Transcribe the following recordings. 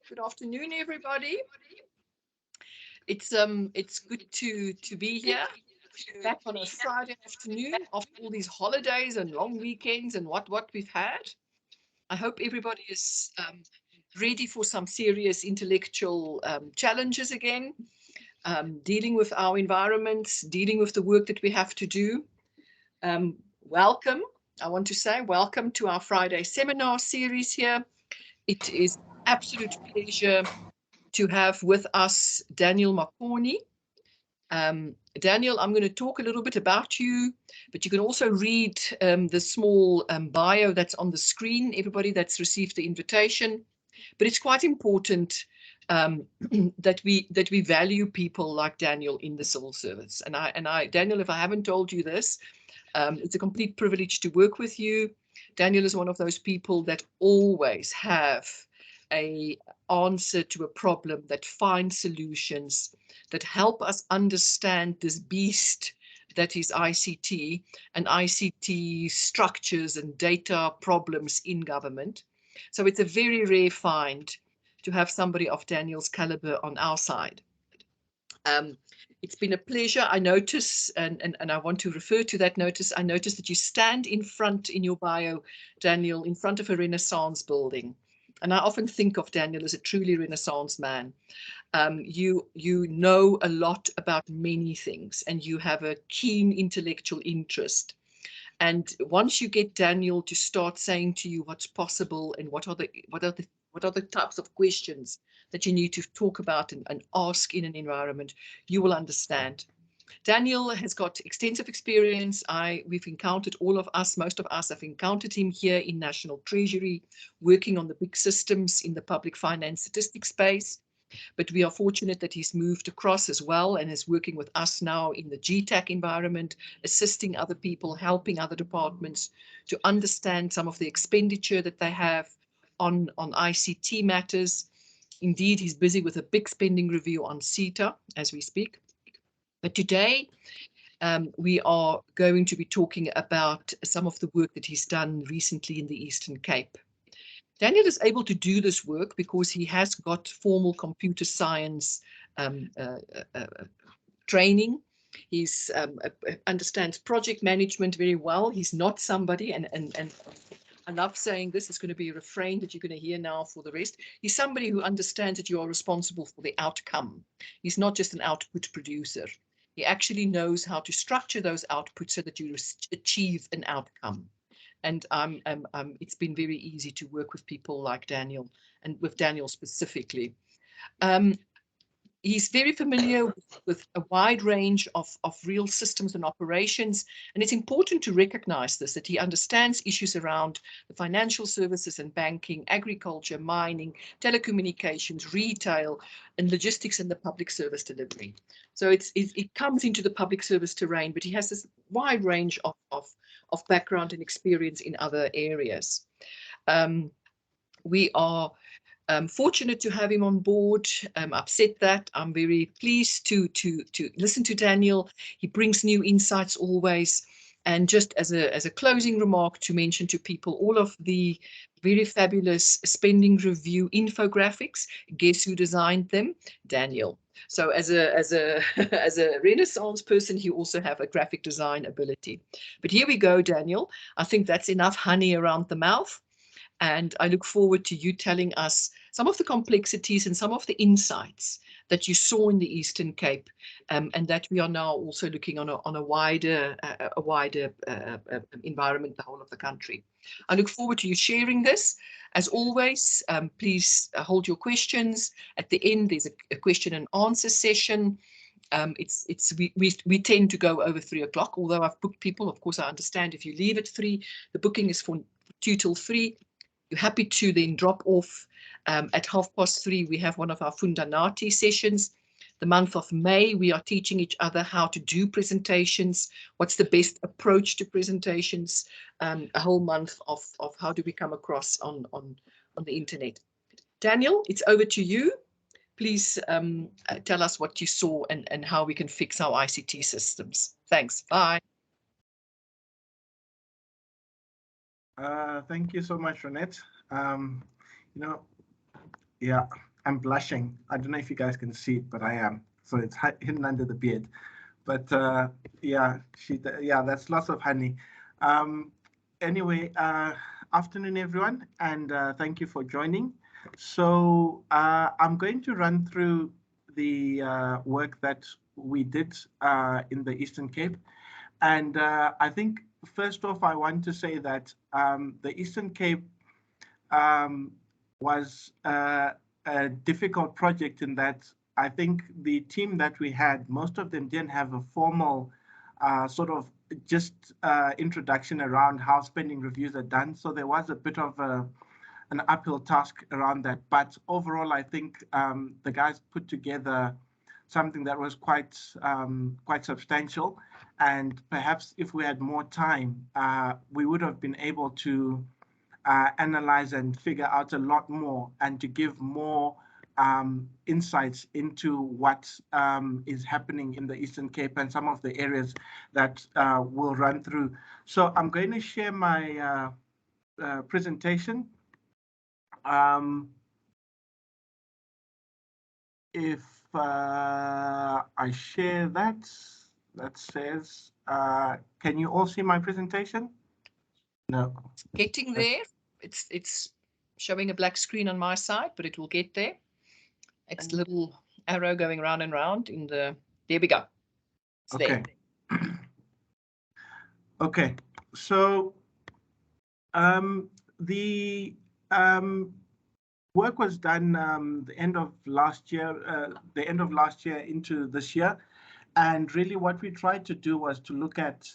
Good afternoon, everybody. It's good to be here, back on a Friday afternoon after all these holidays and long weekends and what we've had. I hope everybody is ready for some serious intellectual challenges again, dealing with our environments, dealing with the work that we have to do. Welcome. I want to say welcome to our Friday seminar series here. It is absolute pleasure to have with us Daniel Makoni. Daniel, I'm going to talk a little bit about you, but you can also read the small bio that's on the screen, everybody that's received the invitation. But it's quite important that we value people like Daniel in the civil service. And Daniel, if I haven't told you this, it's a complete privilege to work with you. Daniel is one of those people that always have an answer to a problem, that finds solutions, that help us understand this beast that is ICT and ICT structures and data problems in government. So it's a very rare find to have somebody of Daniel's caliber on our side. It's been a pleasure. I notice, and I want to refer to that notice, I notice that you stand in front in your bio, Daniel, in front of a Renaissance building. And I often think of Daniel as a truly Renaissance man. You know a lot about many things, and you have a keen intellectual interest. And once you get Daniel to start saying to you what's possible and what are the types of questions that you need to talk about and ask in an environment, you will understand. Daniel has got extensive experience. We've encountered, all of us, most of us have encountered him here in National Treasury, working on the big systems in the public finance statistics space. But we are fortunate that he's moved across as well and is working with us now in the GTAC environment, assisting other people, helping other departments to understand some of the expenditure that they have on ICT matters. Indeed, he's busy with a big spending review on SITA as we speak. But today, we are going to be talking about some of the work that he's done recently in the Eastern Cape. Daniel is able to do this work because he has got formal computer science training. He understands project management very well. He's not somebody, and I love saying this, it's going to be a refrain that you're going to hear now for the rest. He's somebody who understands that you are responsible for the outcome. He's not just an output producer. He actually knows how to structure those outputs so that you achieve an outcome. And it's been very easy to work with people like Daniel, and with Daniel specifically. He's very familiar with a wide range of real systems and operations. And it's important to recognize this, that he understands issues around the financial services and banking, agriculture, mining, telecommunications, retail, and logistics and the public service delivery. So it comes into the public service terrain, but he has this wide range of background and experience in other areas. We are fortunate to have him on board. I've said that. I'm very pleased to listen to Daniel. He brings new insights always. And just as a closing remark, to mention to people all of the very fabulous spending review infographics. Guess who designed them? Daniel. So as a Renaissance person, you also have a graphic design ability. But here we go, Daniel. I think that's enough honey around the mouth. And I look forward to you telling us some of the complexities and some of the insights that you saw in the Eastern Cape, and that we are now also looking on a wider environment, the whole of the country. I look forward to you sharing this. As always, please hold your questions. At the end, there's a question and answer session. We tend to go over 3 o'clock, although I've booked people. Of course, I understand if you leave at 3, the booking is for 2 till 3. You're happy to then drop off. At 3:30, we have one of our Fundanati sessions. The month of May, we are teaching each other how to do presentations, what's the best approach to presentations, a whole month of how do we come across on the internet. Daniel, it's over to you. Please tell us what you saw and how we can fix our ICT systems. Thanks. Bye. Thank you so much, Ronette. Yeah, I'm blushing. I don't know if you guys can see it, but I am. So it's hidden under the beard. But yeah, that's lots of honey. Anyway, afternoon, everyone, and thank you for joining. So I'm going to run through the work that we did in the Eastern Cape. And I think, first off, I want to say that the Eastern Cape was a difficult project in that I think the team that we had, most of them didn't have a formal sort of just introduction around how spending reviews are done. So there was a bit of an uphill task around that. But overall, I think the guys put together something that was quite substantial. And perhaps if we had more time, we would have been able to analyze and figure out a lot more and to give more insights into what is happening in the Eastern Cape and some of the areas that we'll run through. So I'm going to share my presentation. If I share that says, can you all see my presentation? No. Getting there. It's showing a black screen on my side, but it will get there. It's a little arrow going round and round in the, there we go. It's okay. There. Okay, so the work was done the end of last year into this year. And really what we tried to do was to look at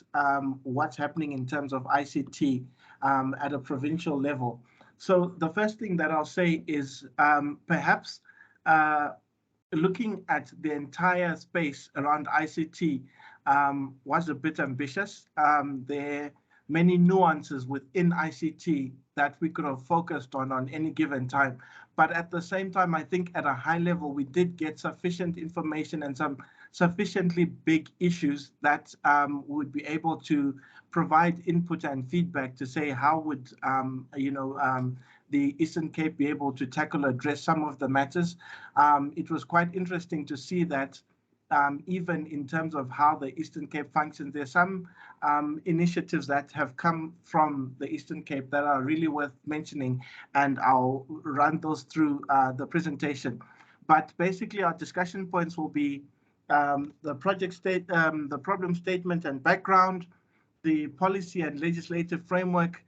what's happening in terms of ICT at a provincial level. So the first thing that I'll say is perhaps looking at the entire space around ICT was a bit ambitious. There are many nuances within ICT that we could have focused on any given time. But at the same time, I think at a high level, we did get sufficient information and some sufficiently big issues that would be able to provide input and feedback to say how would the Eastern Cape be able to tackle or address some of the matters. It was quite interesting to see that even in terms of how the Eastern Cape functions, there's some initiatives that have come from the Eastern Cape that are really worth mentioning, and I'll run those through the presentation. But basically, our discussion points will be the project state, the problem statement and background, the policy and legislative framework,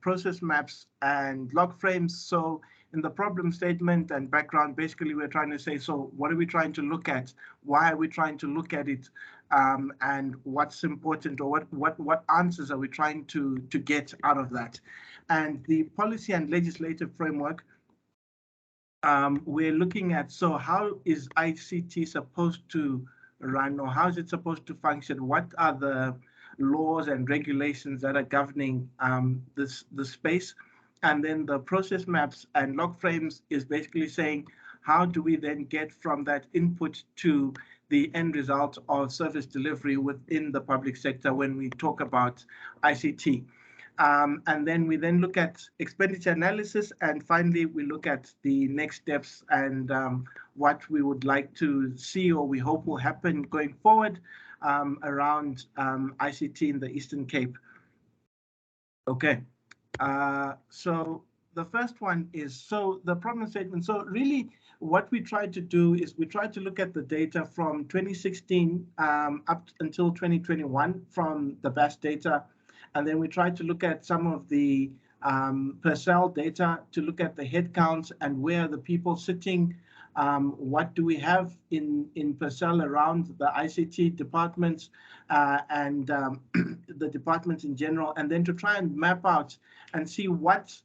process maps and log frames. So in the problem statement and background, basically we're trying to say, so what are we trying to look at? Why are we trying to look at it? And what's important, or what answers are we trying to get out of that? And the policy and legislative framework, we're looking at, so how is ICT supposed to run, or how is it supposed to function? What are the laws and regulations that are governing the space? And then the process maps and log frames is basically saying, how do we then get from that input to the end result of service delivery within the public sector when we talk about ICT? And then we look at expenditure analysis, and finally we look at the next steps and what we would like to see or we hope will happen going forward around ICT in the Eastern Cape. Okay, so the first one is, so the problem statement. So really what we tried to do is we tried to look at the data from 2016 up until 2021 from the BAS data. And then we tried to look at some of the per cell data to look at the headcounts and where the people sitting, what do we have in per cell around the ICT departments and the departments in general, and then to try and map out and see what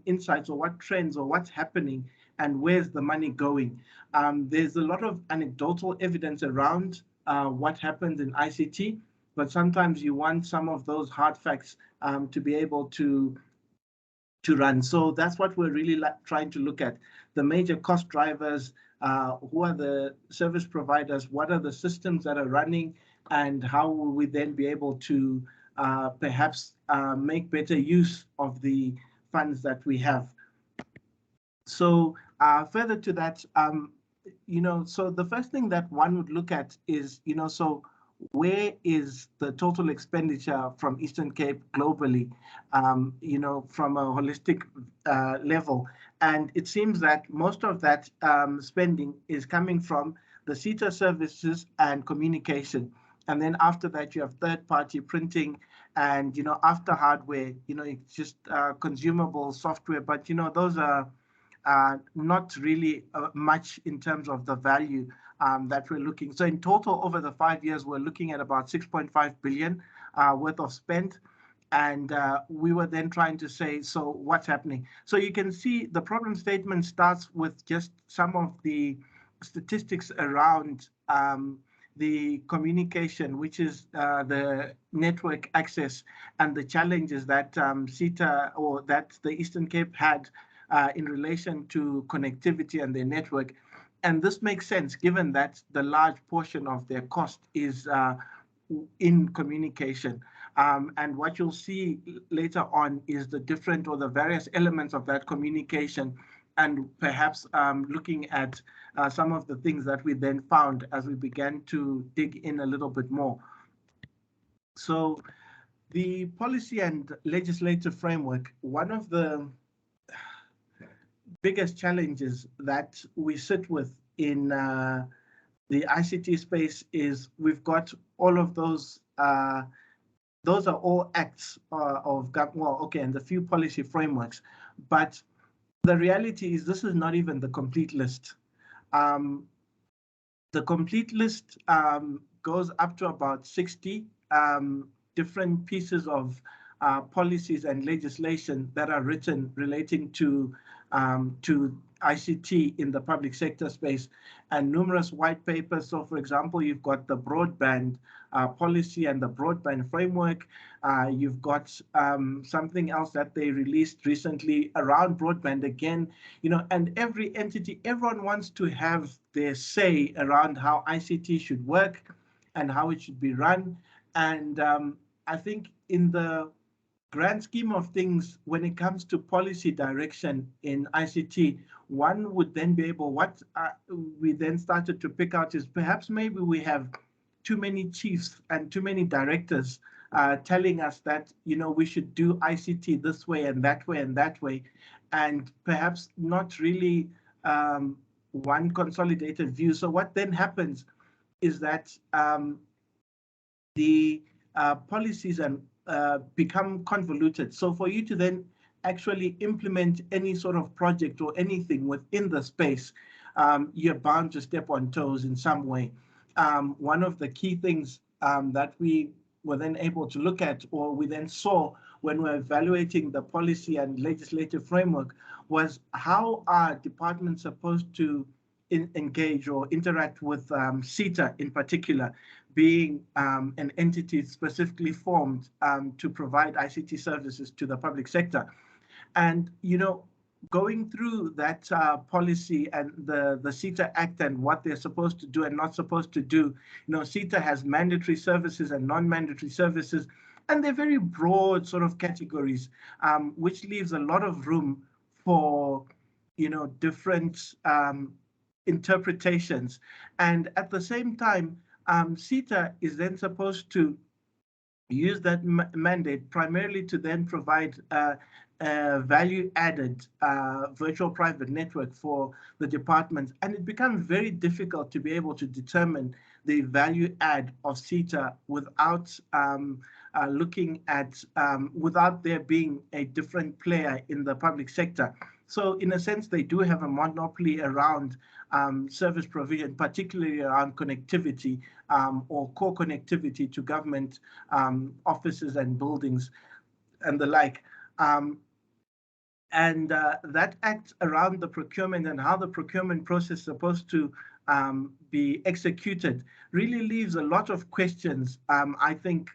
insights or what trends or what's happening and where's the money going. There's a lot of anecdotal evidence around what happens in ICT, but sometimes you want some of those hard facts to be able to run. So that's what we're really trying to look at. The major cost drivers, who are the service providers, what are the systems that are running, and how will we then be able to perhaps make better use of the funds that we have. So Further to that, so the first thing that one would look at is, so where is the total expenditure from Eastern Cape globally, from a holistic level? And it seems that most of that spending is coming from the SITA services and communication. And then after that, you have third-party printing and, after hardware, it's just consumable software. But, those are not really much in terms of the value that we're looking. So in total, over the 5 years, we're looking at about 6.5 billion worth of spend. And we were then trying to say, so what's happening? So you can see the problem statement starts with just some of the statistics around the communication, which is the network access and the challenges that SITA or that the Eastern Cape had in relation to connectivity and their network. And this makes sense given that the large portion of their cost is in communication. And what you'll see later on is the different or the various elements of that communication, and perhaps looking at some of the things that we then found as we began to dig in a little bit more. So the policy and legislative framework, one of the biggest challenges that we sit with in the ICT space is we've got all of those are all acts of government, and a few policy frameworks, but the reality is this is not even the complete list. The complete list goes up to about 60 different pieces of policies and legislation that are written relating to ICT in the public sector space, and numerous white papers. So, for example, you've got the broadband policy and the broadband framework. You've got something else that they released recently around broadband again, and every entity, everyone wants to have their say around how ICT should work and how it should be run. And I think in the grand scheme of things, when it comes to policy direction in ICT, one would then be able, what we then started to pick out is perhaps maybe we have too many chiefs and too many directors telling us that, we should do ICT this way and that way and that way, and perhaps not really one consolidated view. So what then happens is that the policies and become convoluted. So for you to then actually implement any sort of project or anything within the space, you're bound to step on toes in some way. One of the key things that we were then able to look at, or we then saw when we're evaluating the policy and legislative framework, was how are departments supposed to engage or interact with SITA in particular, being an entity specifically formed to provide ICT services to the public sector. And, going through that policy and the SITA Act and what they're supposed to do and not supposed to do, SITA has mandatory services and non-mandatory services, and they're very broad sort of categories, which leaves a lot of room for, different interpretations. And at the same time, SITA is then supposed to use that mandate primarily to then provide value-added virtual private network for the departments, and it becomes very difficult to be able to determine the value add of SITA without looking at without there being a different player in the public sector. So in a sense, they do have a monopoly around service provision, particularly around connectivity or core connectivity to government offices and buildings and the like. And that act around the procurement and how the procurement process is supposed to be executed really leaves a lot of questions. I think,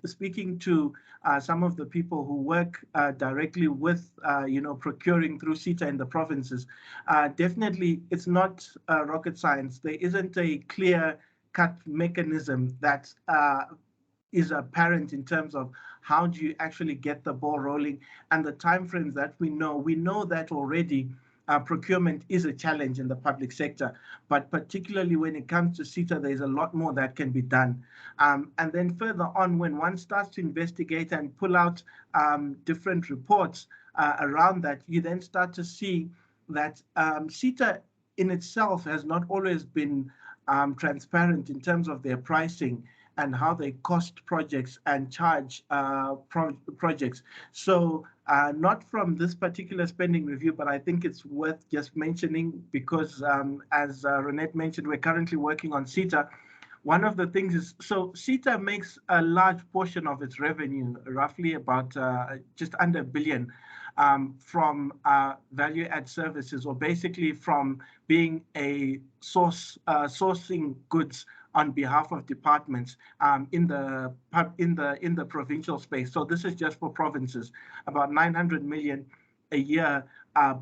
speaking to some of the people who work directly with, procuring through SITA in the provinces, definitely it's not rocket science. There isn't a clear-cut mechanism that is apparent in terms of how do you actually get the ball rolling and the timeframes that we know. We know that already procurement is a challenge in the public sector, but particularly when it comes to SITA, there's a lot more that can be done. And then further on, when one starts to investigate and pull out different reports around that, you then start to see that SITA in itself has not always been transparent in terms of their pricing and how they cost projects and charge projects. So not from this particular spending review, but I think it's worth just mentioning because as Renette mentioned, we're currently working on SITA. One of the things is, so SITA makes a large portion of its revenue, roughly about just under $1 billion, from value add services, or basically from being a sourcing goods on behalf of departments in the provincial space. So this is just for provinces, about 900 million a year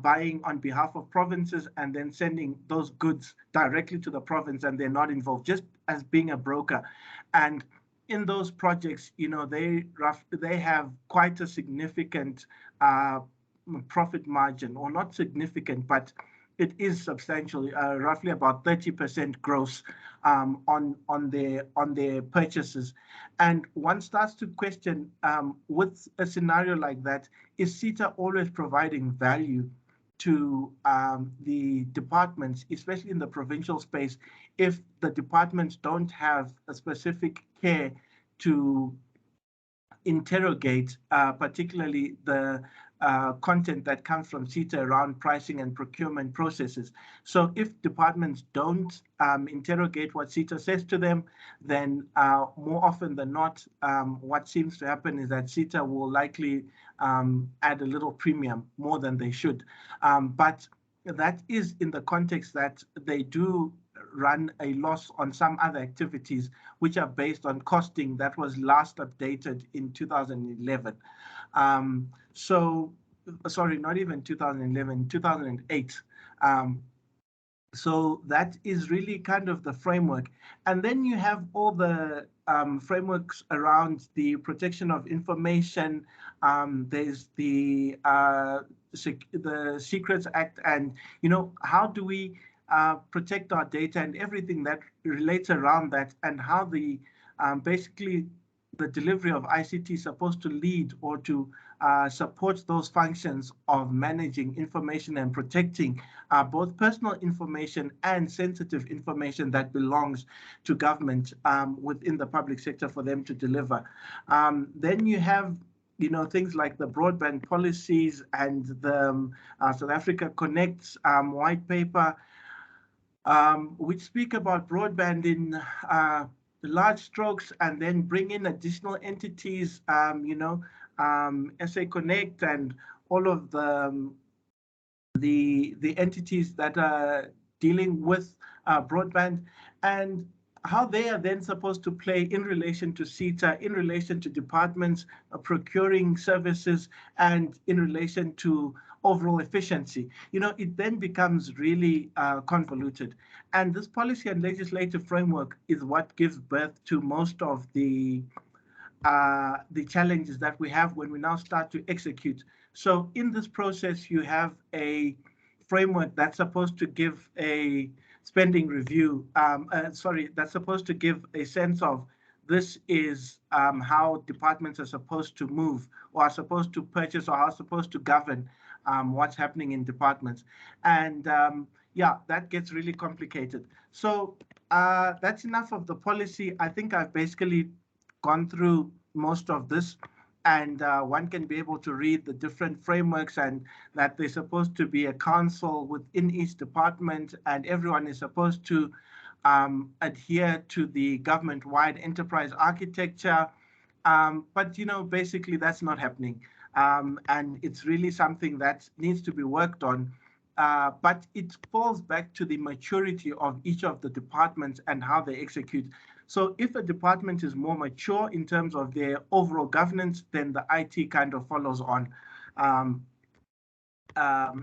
buying on behalf of provinces and then sending those goods directly to the province, and they're not involved, just as being a broker. And in those projects, you know, they have quite a significant profit margin, or not significant, but it is substantial, roughly about 30% gross on their purchases. And one starts to question, with a scenario like that, is SITA always providing value to the departments, especially in the provincial space, if the departments don't have a specific care to interrogate particularly the content that comes from SITA around pricing and procurement processes. So if departments don't interrogate what SITA says to them, then more often than not, what seems to happen is that SITA will likely add a little premium more than they should. But that is in the context that they do run a loss on some other activities which are based on costing that was last updated in 2011. So, sorry, not even 2011, 2008. So that is really kind of the framework. And then you have all the frameworks around the protection of information. There's the Secrets Act, and, you know, how do we protect our data and everything that relates around that, and how the basically the delivery of ICT is supposed to lead or to support those functions of managing information and protecting both personal information and sensitive information that belongs to government within the public sector for them to deliver. Then you have, you know, things like the broadband policies and the South Africa Connects white paper, which speak about broadband in large strokes, and then bring in additional entities, you know, SA Connect and all of the entities that are dealing with broadband, and how they are then supposed to play in relation to SITA, in relation to departments procuring services, and in relation to overall efficiency. You know, it then becomes really convoluted. And this policy and legislative framework is what gives birth to most of the challenges that we have when we now start to execute. So in this process, you have a framework that's supposed to give a spending review, that's supposed to give a sense of this is how departments are supposed to move, or are supposed to purchase, or are supposed to govern what's happening in departments. And yeah, that gets really complicated. So that's enough of the policy. I think I've basically gone through most of this, and one can be able to read the different frameworks, and that there's supposed to be a council within each department, and everyone is supposed to adhere to the government-wide enterprise architecture. But, you know, basically that's not happening. And it's really something that needs to be worked on. But it falls back to the maturity of each of the departments and how they execute. So if a department is more mature in terms of their overall governance, then the IT kind of follows on.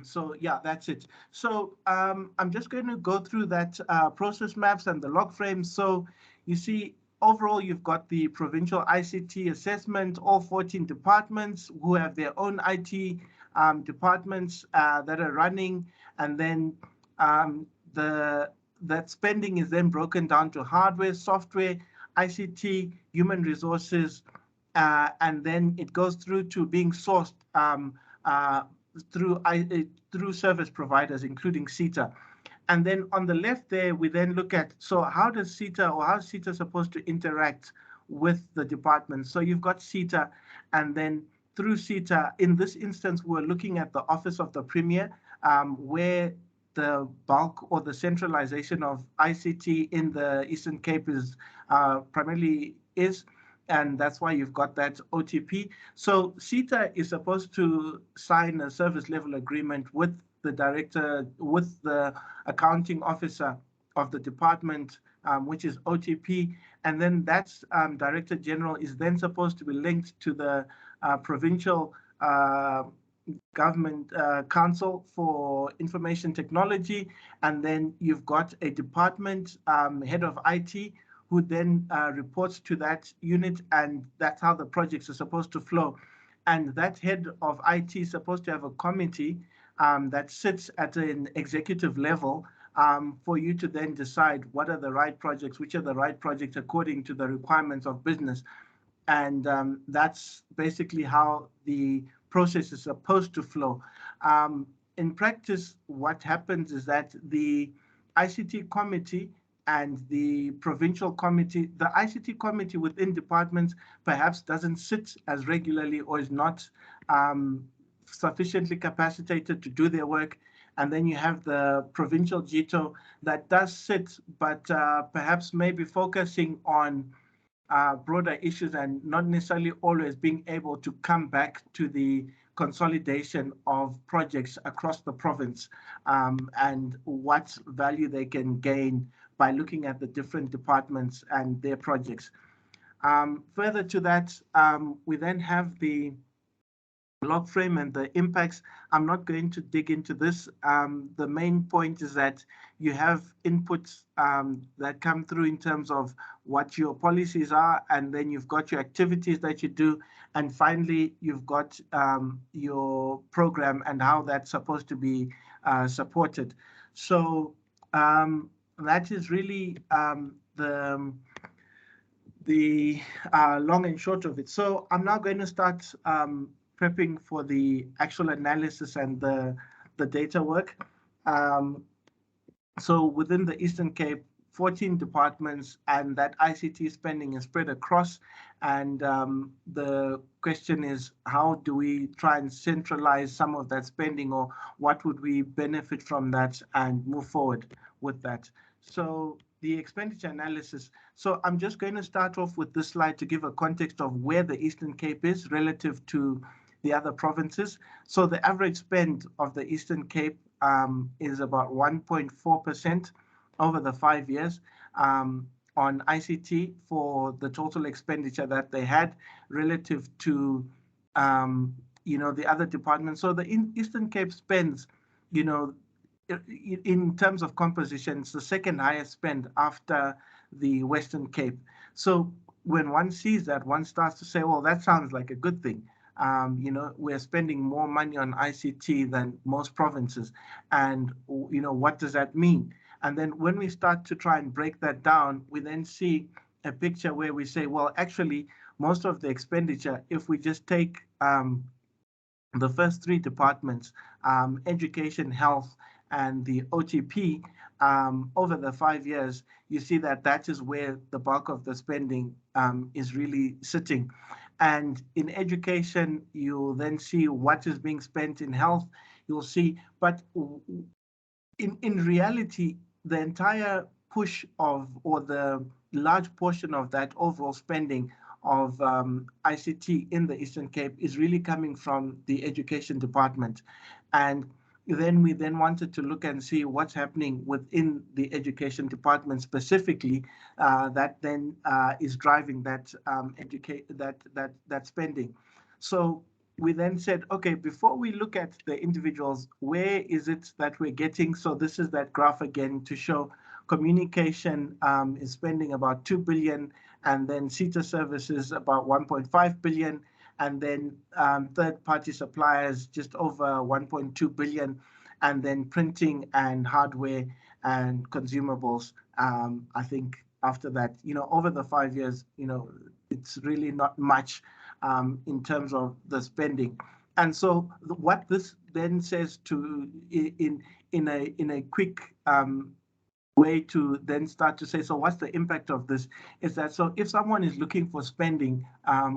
So yeah, that's it. So I'm just going to go through that process maps and the log frames. So you see, overall, you've got the provincial ICT assessment, all 14 departments who have their own IT departments that are running, and then that spending is then broken down to hardware, software, ICT, human resources, and then it goes through to being sourced through service providers, including SITA. And then on the left there, we then look at, so how does SITA, or how is SITA supposed to interact with the department? So you've got SITA, and then through SITA, in this instance, we're looking at the Office of the Premier, where the bulk or the centralization of ICT in the Eastern Cape is primarily is, and that's why you've got that OTP. So SITA is supposed to sign a service level agreement with the director, with the accounting officer of the department, which is OTP, and then that Director General is then supposed to be linked to the provincial government council for information technology, and then you've got a department head of IT who then reports to that unit, and that's how the projects are supposed to flow. And that head of IT is supposed to have a committee that sits at an executive level for you to then decide what are the right projects, which are the right projects according to the requirements of business. And that's basically how the process is supposed to flow. In practice, what happens is that the ICT committee and the provincial committee, the ICT committee within departments perhaps doesn't sit as regularly or is not sufficiently capacitated to do their work. And then you have the provincial GTO that does sit, but perhaps maybe focusing on broader issues and not necessarily always being able to come back to the consolidation of projects across the province and what value they can gain by looking at the different departments and their projects. Further to that, we then have the log frame and the impacts. I'm not going to dig into this. The main point is that you have inputs that come through in terms of what your policies are, and then you've got your activities that you do, and finally you've got your program and how that's supposed to be supported. So that is really the long and short of it. So I'm now going to start prepping for the actual analysis and the data work. So within the Eastern Cape, 14 departments, and that ICT spending is spread across. And the question is, how do we try and centralize some of that spending, or what would we benefit from that and move forward with that? So the expenditure analysis. So I'm just going to start off with this slide to give a context of where the Eastern Cape is relative to the other provinces. So the average spend of the Eastern Cape is about 1.4% over the 5 years on ICT for the total expenditure that they had relative to the other departments. So the Eastern Cape spends, in terms of composition, it's the second highest spend after the Western Cape. So when one sees that, one starts to say, well, that sounds like a good thing. We're spending more money on ICT than most provinces. And, what does that mean? And then when we start to try and break that down, we then see a picture where we say, well, actually, most of the expenditure, if we just take the first three departments, education, health, and the OTP, over the 5 years, you see that that is where the bulk of the spending is really sitting. And in education, you'll then see what is being spent in health. You'll see, but in reality, the entire push of, or the large portion of that overall spending of ICT in the Eastern Cape is really coming from the education department. And then we wanted to look and see what's happening within the education department specifically that then is driving that that spending. So we then said, okay, before we look at the individuals, where is it that we're getting? So this is that graph again to show communication is spending about 2 billion, and then SITA services about 1.5 billion, and then third-party suppliers just over 1.2 billion, and then printing and hardware and consumables. I think after that, over the 5 years, it's really not much in terms of the spending. And so what this then says to in a quick way to then start to say, so what's the impact of this, is that so if someone is looking for spending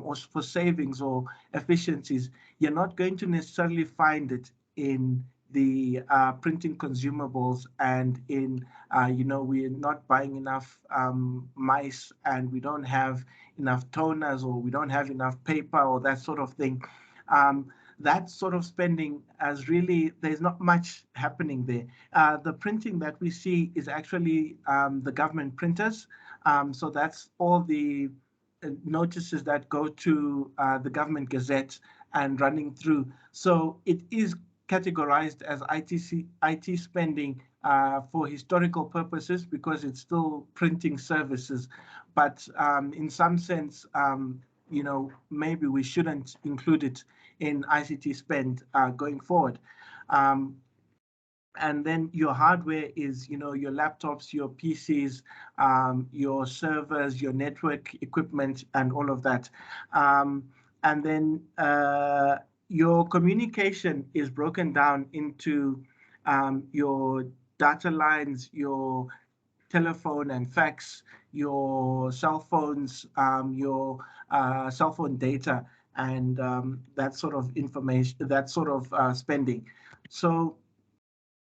or for savings or efficiencies, you're not going to necessarily find it in the printing consumables and in, we're not buying enough mice and we don't have enough toners or we don't have enough paper or that sort of thing. That sort of spending as really, there's not much happening there. The printing that we see is actually the government printers. So that's all the notices that go to the government gazette and running through. So it is categorized as IT spending for historical purposes because it's still printing services. But in some sense, maybe we shouldn't include it in ICT spend going forward. And then your hardware is, your laptops, your PCs, your servers, your network equipment, and all of that. And then your communication is broken down into your data lines, your telephone and fax, your cell phones, your cell phone data, and that sort of information, that sort of spending. So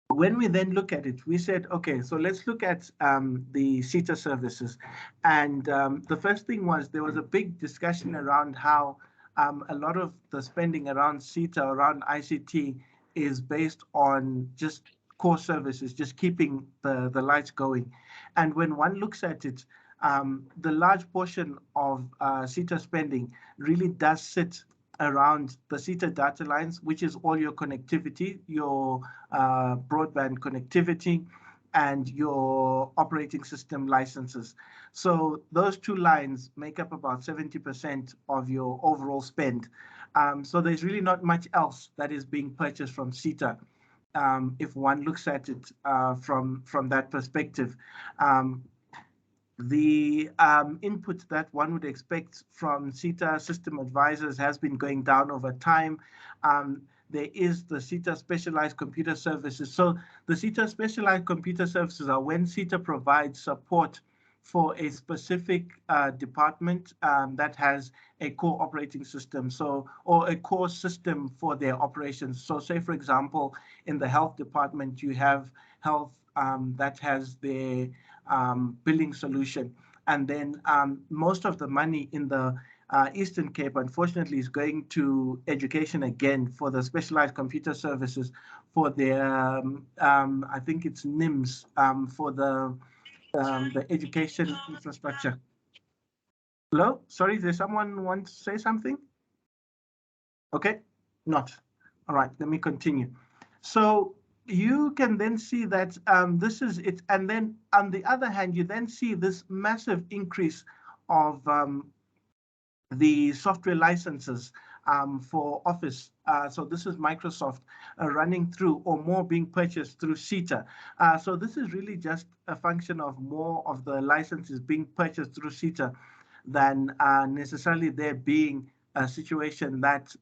when we then look at it, we said, okay, so let's look at the SITA services. And the first thing was there was a big discussion around how a lot of the spending around SITA, around ICT, is based on just core services, just keeping the lights going. And when one looks at it, the large portion of SITA spending really does sit around the SITA data lines, which is all your connectivity, your broadband connectivity, and your operating system licenses. So those two lines make up about 70% of your overall spend. So there's really not much else that is being purchased from SITA. If one looks at it from that perspective. The input that one would expect from SITA system advisors has been going down over time. There is the SITA specialized computer services. So the SITA specialized computer services are when SITA provides support for a specific department that has a core operating system, or a core system for their operations. So say, for example, in the health department, you have health that has their billing solution. And then most of the money in the Eastern Cape, unfortunately, is going to education again for the specialized computer services for their, I think it's NIMS, for the education infrastructure. Hello? Sorry, does someone want to say something? Okay, not. All right, let me continue. So you can then see that this is it. And then on the other hand, you then see this massive increase of the software licenses for Office. So this is Microsoft running through, or more being purchased through SITA. So this is really just a function of more of the licenses being purchased through SITA than necessarily there being a situation that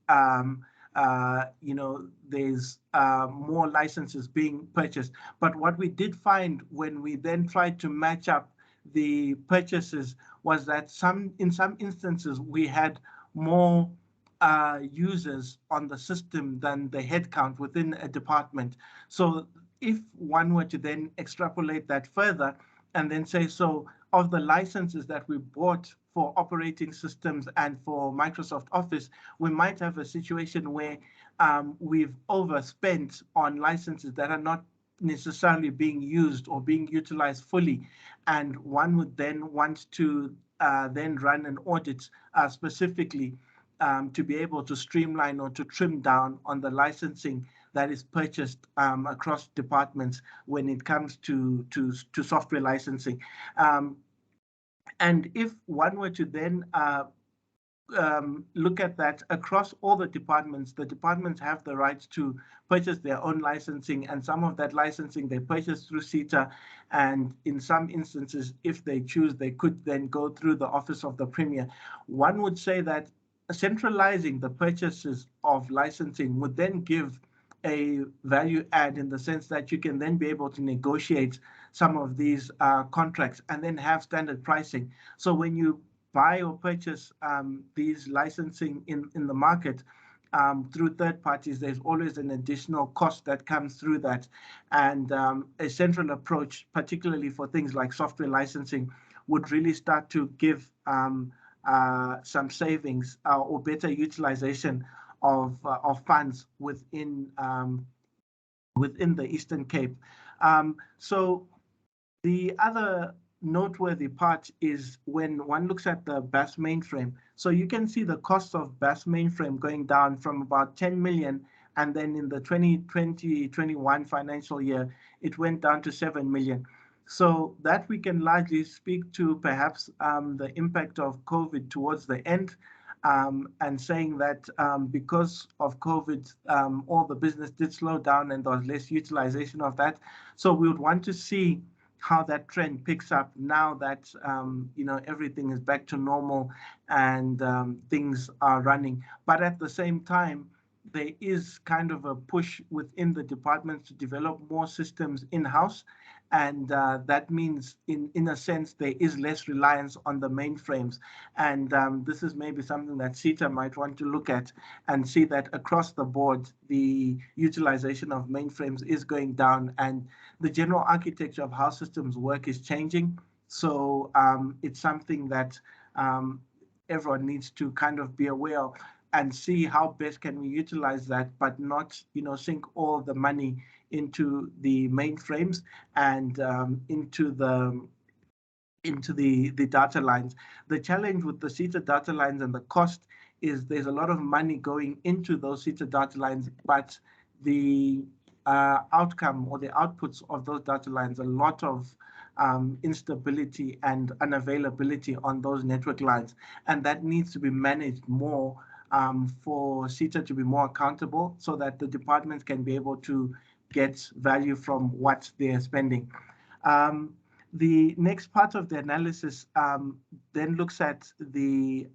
there's more licenses being purchased. But what we did find when we then tried to match up the purchases was that in some instances we had more users on the system than the headcount within a department. So if one were to then extrapolate that further and then say, so of the licenses that we bought for operating systems and for Microsoft Office, we might have a situation where we've overspent on licenses that are not necessarily being used or being utilized fully. And one would then want to then run an audit specifically to be able to streamline or to trim down on the licensing that is purchased across departments when it comes to software licensing. And if one were to then look at that across all the departments have the right to purchase their own licensing, and some of that licensing they purchase through SITA, and in some instances, if they choose, they could then go through the Office of the Premier. One would say that centralizing the purchases of licensing would then give a value add, in the sense that you can then be able to negotiate some of these contracts and then have standard pricing. So when you buy or purchase these licensing in the market through third parties, there's always an additional cost that comes through that. And a central approach, particularly for things like software licensing, would really start to give some savings or better utilization of funds within the Eastern Cape. So the other noteworthy part is when one looks at the BAS mainframe. So you can see the cost of BAS mainframe going down from about 10 million, and then in the 2020-21 financial year, it went down to 7 million. So that we can largely speak to perhaps the impact of COVID towards the end, and saying that because of COVID, all the business did slow down and there was less utilization of that. So we would want to see how that trend picks up now that everything is back to normal and things are running. But at the same time, there is kind of a push within the departments to develop more systems in-house, and that means in a sense there is less reliance on the mainframes. And this is maybe something that SITA might want to look at and see that across the board the utilization of mainframes is going down, and the general architecture of how systems work is changing. So it's something that everyone needs to kind of be aware of and see how best can we utilize that, but not sink all the money into the mainframes and into the data lines. The challenge with the SITA data lines and the cost is there's a lot of money going into those SITA data lines, but the outcome or the outputs of those data lines, a lot of instability and unavailability on those network lines, and that needs to be managed more for SITA to be more accountable, so that the departments can be able to get value from what they're spending. The next part of the analysis then looks at the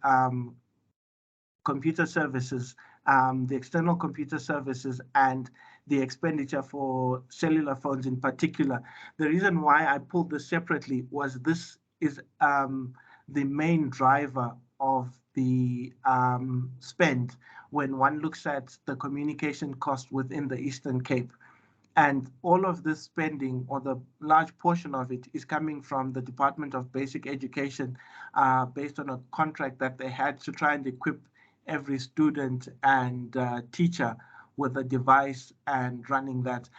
computer services, the external computer services, and the expenditure for cellular phones in particular. The reason why I pulled this separately was this is the main driver of the spend when one looks at the communication cost within the Eastern Cape. And all of this spending, or the large portion of it, is coming from the Department of Basic Education based on a contract that they had to try and equip every student and teacher with a device and running that.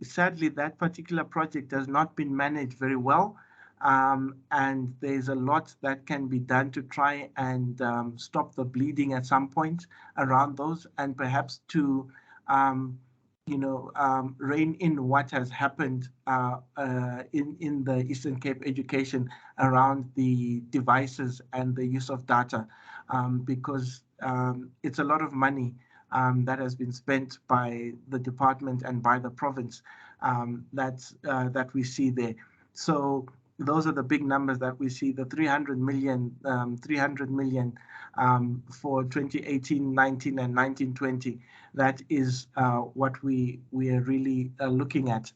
Sadly, that particular project has not been managed very well. And there's a lot that can be done to try and stop the bleeding at some point around those, and perhaps to rein in what has happened in the Eastern Cape education around the devices and the use of data, because it's a lot of money that has been spent by the department and by the province that we see there. So those are the big numbers that we see, the 300 million for 2018, 19, and 1920. That is what we are really looking at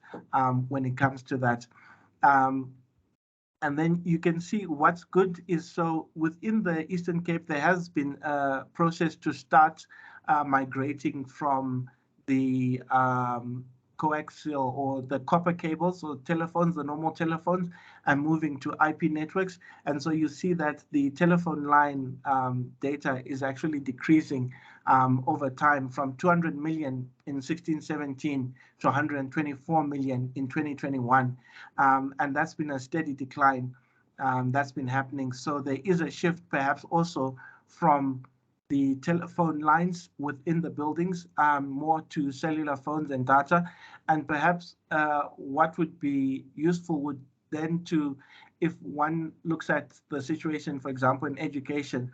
when it comes to that. And then you can see what's good is, so within the Eastern Cape, there has been a process to start migrating from the coaxial or the copper cables, or telephones, the normal telephones, and moving to IP networks. And so you see that the telephone line data is actually decreasing over time from 200 million in 16-17 to 124 million in 2021. And that's been a steady decline that's been happening. So there is a shift perhaps also from the telephone lines within the buildings more to cellular phones and data. And perhaps what would be useful would then to, if one looks at the situation, for example, in education,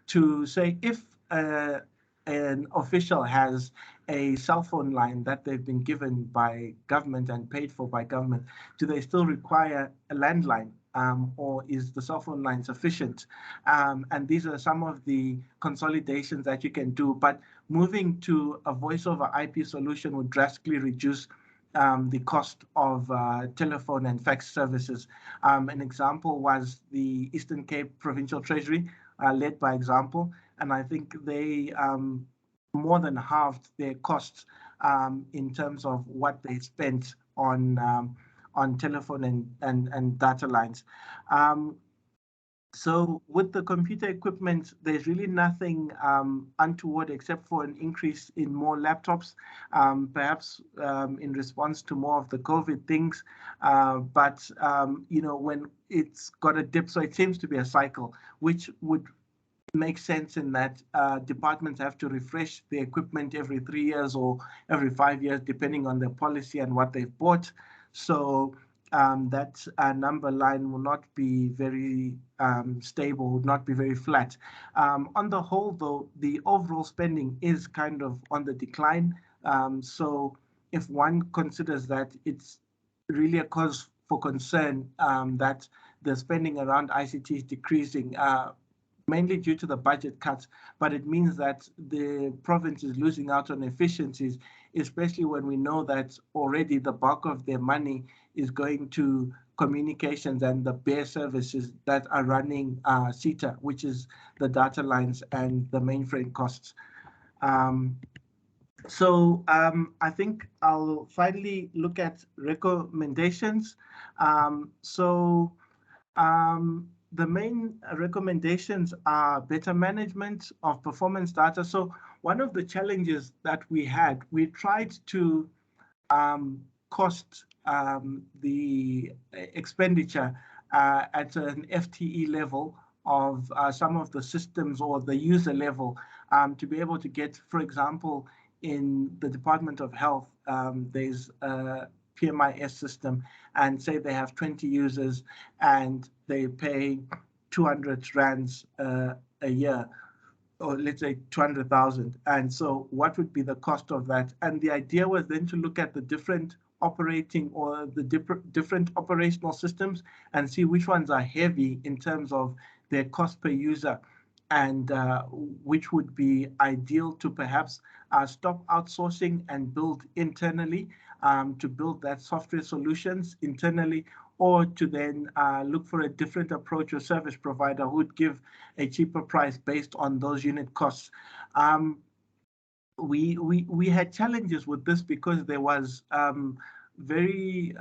to say if an official has a cell phone line that they've been given by government and paid for by government, do they still require a landline? Or is the cell phone line sufficient? And these are some of the consolidations that you can do. But moving to a voice over IP solution would drastically reduce the cost of telephone and fax services. An example was the Eastern Cape Provincial Treasury, led by Example, and I think they more than halved their costs in terms of what they spent on telephone and data lines. So with the computer equipment, there's really nothing untoward except for an increase in more laptops, perhaps in response to more of the COVID things. But when it's got a dip, so it seems to be a cycle, which would make sense in that departments have to refresh the equipment every 3 years or every 5 years, depending on their policy and what they've bought. So that number line will not be very stable, would not be very flat. On the whole, though, the overall spending is kind of on the decline. So if one considers that, it's really a cause for concern that the spending around ICT is decreasing, mainly due to the budget cuts, but it means that the province is losing out on efficiencies, especially when we know that already the bulk of their money is going to communications and the bare services that are running SITA, which is the data lines and the mainframe costs. So I think I'll finally look at recommendations. The main recommendations are better management of performance data. So one of the challenges that we had, we tried to cost the expenditure at an FTE level of some of the systems or the user level to be able to get, for example, in the Department of Health, there's a PMIS system, and say they have 20 users and they pay 200 rands a year, or let's say 200,000. And so what would be the cost of that? And the idea was then to look at the different operating or the different operational systems and see which ones are heavy in terms of their cost per user, and which would be ideal to perhaps stop outsourcing and build internally, to build that software solutions internally, or to then look for a different approach or service provider who would give a cheaper price based on those unit costs. We had challenges with this because there was very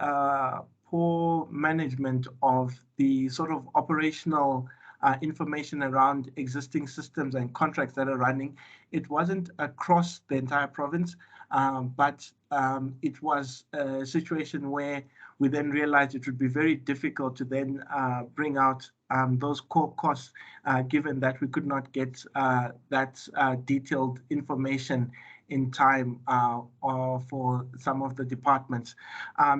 poor management of the sort of operational information around existing systems and contracts that are running. It wasn't across the entire province, but it was a situation where we then realized it would be very difficult to then bring out those core costs, given that we could not get that detailed information in time for some of the departments.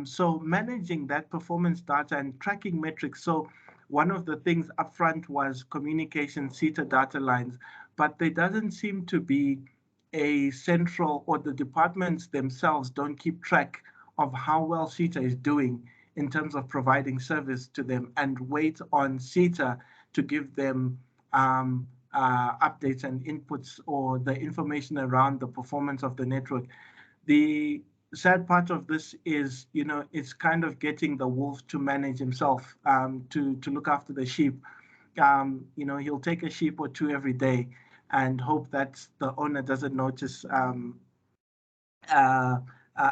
So managing that performance data and tracking metrics. So one of the things upfront was communication SITA data lines, but there doesn't seem to be a central, or the departments themselves don't keep track of how well SITA is doing in terms of providing service to them, and wait on SITA to give them updates and inputs or the information around the performance of the network. The sad part of this is, it's kind of getting the wolf to manage himself, to look after the sheep. He'll take a sheep or two every day and hope that the owner doesn't notice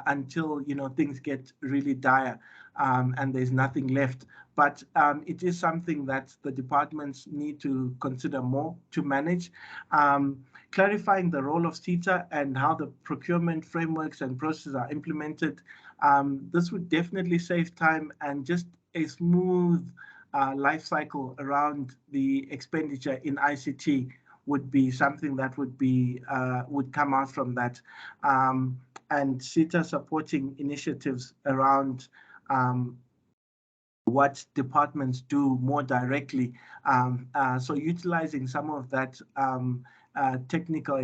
until things get really dire and there's nothing left. But it is something that the departments need to consider more to manage. Clarifying the role of SITA and how the procurement frameworks and processes are implemented. This would definitely save time, and just a smooth life cycle around the expenditure in ICT would be something that would come out from that. And SITA supporting initiatives around what departments do more directly. So utilizing some of that technical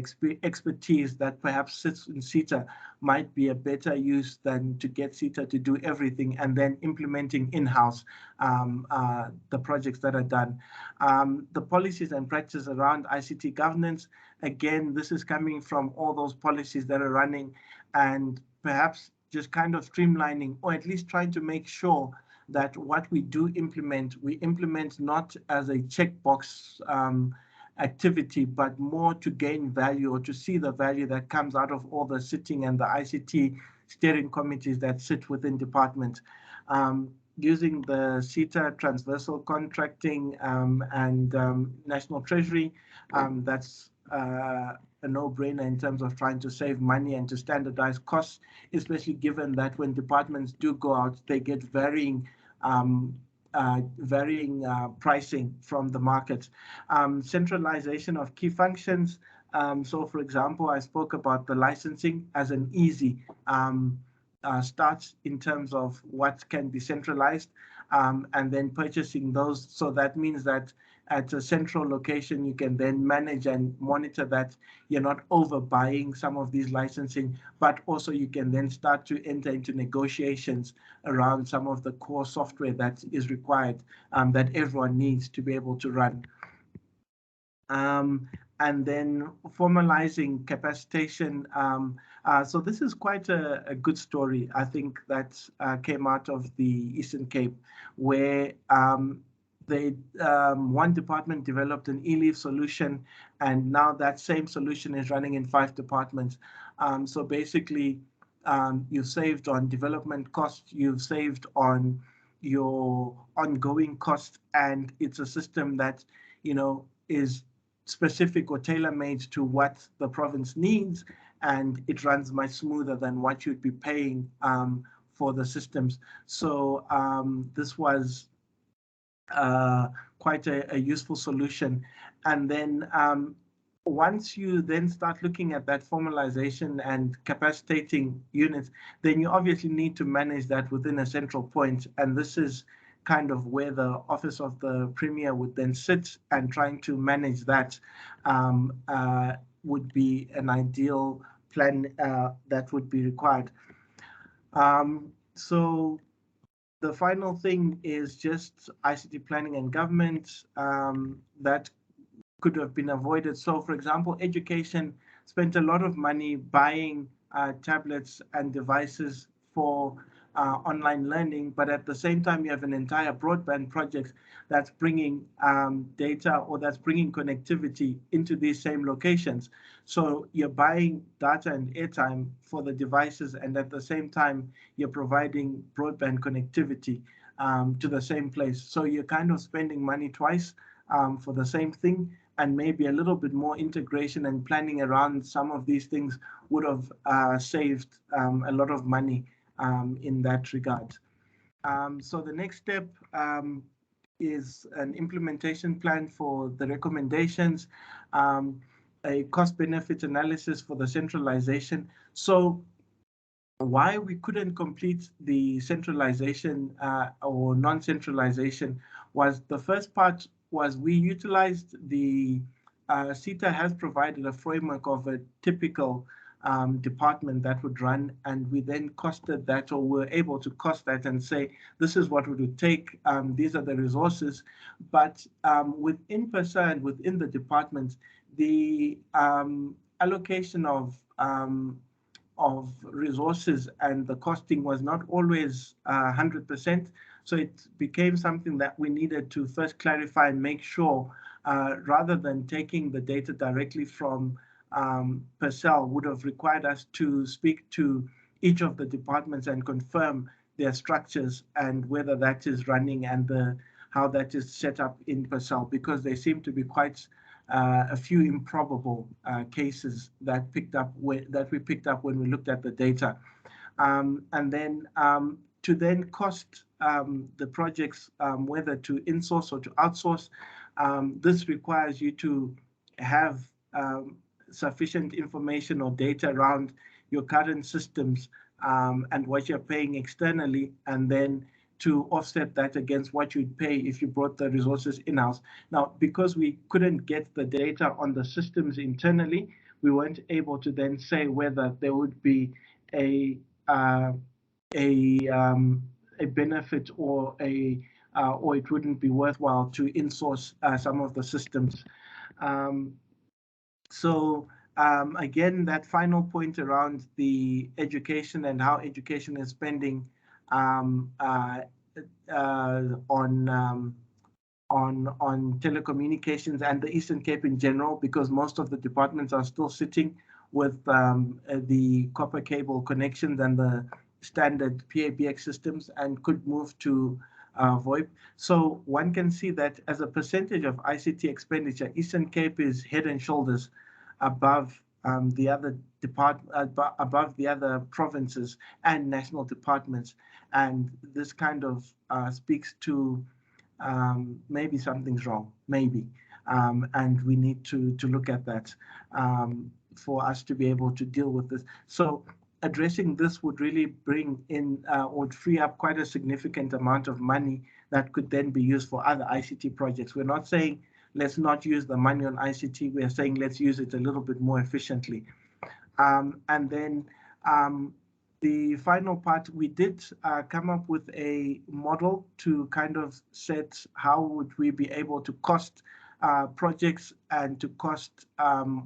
expertise that perhaps sits in SITA might be a better use than to get SITA to do everything and then implementing in-house the projects that are done. The policies and practices around ICT governance, again, this is coming from all those policies that are running and perhaps just kind of streamlining or at least trying to make sure that what we do implement, we implement not as a checkbox activity, but more to gain value or to see the value that comes out of all the sitting and the ICT steering committees that sit within departments. Using the SITA transversal contracting and National Treasury, that's a no-brainer in terms of trying to save money and to standardize costs, especially given that when departments do go out, they get varying pricing from the market. Centralization of key functions. So, for example, I spoke about the licensing as an easy start in terms of what can be centralized, and then purchasing those. So that means that at a central location, you can then manage and monitor that you're not overbuying some of these licensing, but also you can then start to enter into negotiations around some of the core software that is required, that everyone needs to be able to run. And then formalizing capacitation. So this is quite a good story, I think, that came out of the Eastern Cape, where one department developed an e-leave solution, and now that same solution is running in 5 departments. So basically, you've saved on development costs, you've saved on your ongoing costs, and it's a system that, you know, is specific or tailor-made to what the province needs, and it runs much smoother than what you'd be paying for the systems. So this was quite a useful solution. And then once you then start looking at that formalization and capacitating units, then you obviously need to manage that within a central point. And this is kind of where the Office of the Premier would then sit, and trying to manage that would be an ideal plan that would be required. So the final thing is just ICT planning and government that could have been avoided. So, for example, education spent a lot of money buying tablets and devices for online learning, but at the same time, you have an entire broadband project that's bringing data, or that's bringing connectivity into these same locations. So you're buying data and airtime for the devices, and at the same time, you're providing broadband connectivity to the same place. So you're kind of spending money twice for the same thing, and maybe a little bit more integration and planning around some of these things would have saved a lot of money in that regard. So the next step is an implementation plan for the recommendations, a cost-benefit analysis for the centralization. So why we couldn't complete the centralization or non-centralization was, the first part was we utilized the SITA has provided a framework of a typical department that would run, and we then costed that, or were able to cost that and say, this is what it would take, these are the resources. But within PERSA and within the department, the allocation of resources and the costing was not always 100%. So it became something that we needed to first clarify and make sure, rather than taking the data directly from PERSA, would have required us to speak to each of the departments and confirm their structures and whether that is running, and how that is set up in PERSA, because they seem to be quite a few improbable cases that we picked up when we looked at the data, and then to then cost the projects, whether to insource or to outsource. This requires you to have sufficient information or data around your current systems and what you're paying externally, and then to offset that against what you'd pay if you brought the resources in-house. Now, because we couldn't get the data on the systems internally, we weren't able to then say whether there would be a benefit or it wouldn't be worthwhile to insource some of the systems. Again, that final point around the education and how education is spending on telecommunications and the Eastern Cape in general, because most of the departments are still sitting with the copper cable connections and the standard PABX systems and could move to VoIP. So one can see that as a percentage of ICT expenditure, Eastern Cape is head and shoulders above the other above the other provinces and national departments, and this kind of speaks to maybe something's wrong, maybe, and we need to look at that for us to be able to deal with this. So addressing this would really bring in would free up quite a significant amount of money that could then be used for other ICT projects. We're not saying let's not use the money on ICT. We're saying let's use it a little bit more efficiently. And then the final part, we did come up with a model to kind of set how would we be able to cost projects and to cost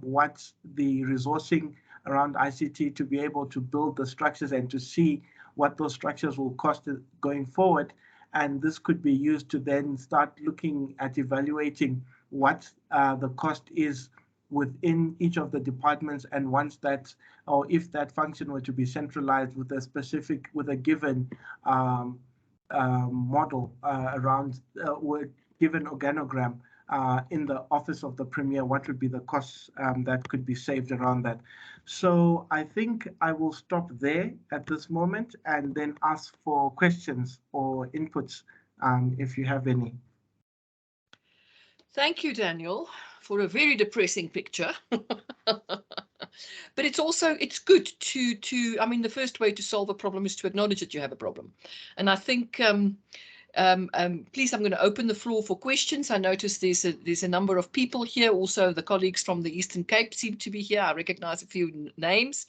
what the resourcing around ICT to be able to build the structures and to see what those structures will cost going forward. And this could be used to then start looking at evaluating what the cost is within each of the departments, and once that, or if that function were to be centralized with a given model around given organogram in the office of the Premier, what would be the costs that could be saved around that. So I think I will stop there at this moment and then ask for questions or inputs if you have any. Thank you, Daniel, for a very depressing picture. But it's good to, I mean, the first way to solve a problem is to acknowledge that you have a problem. And I think, please, I'm going to open the floor for questions. I notice there's a number of people here. Also, the colleagues from the Eastern Cape seem to be here. I recognize a few names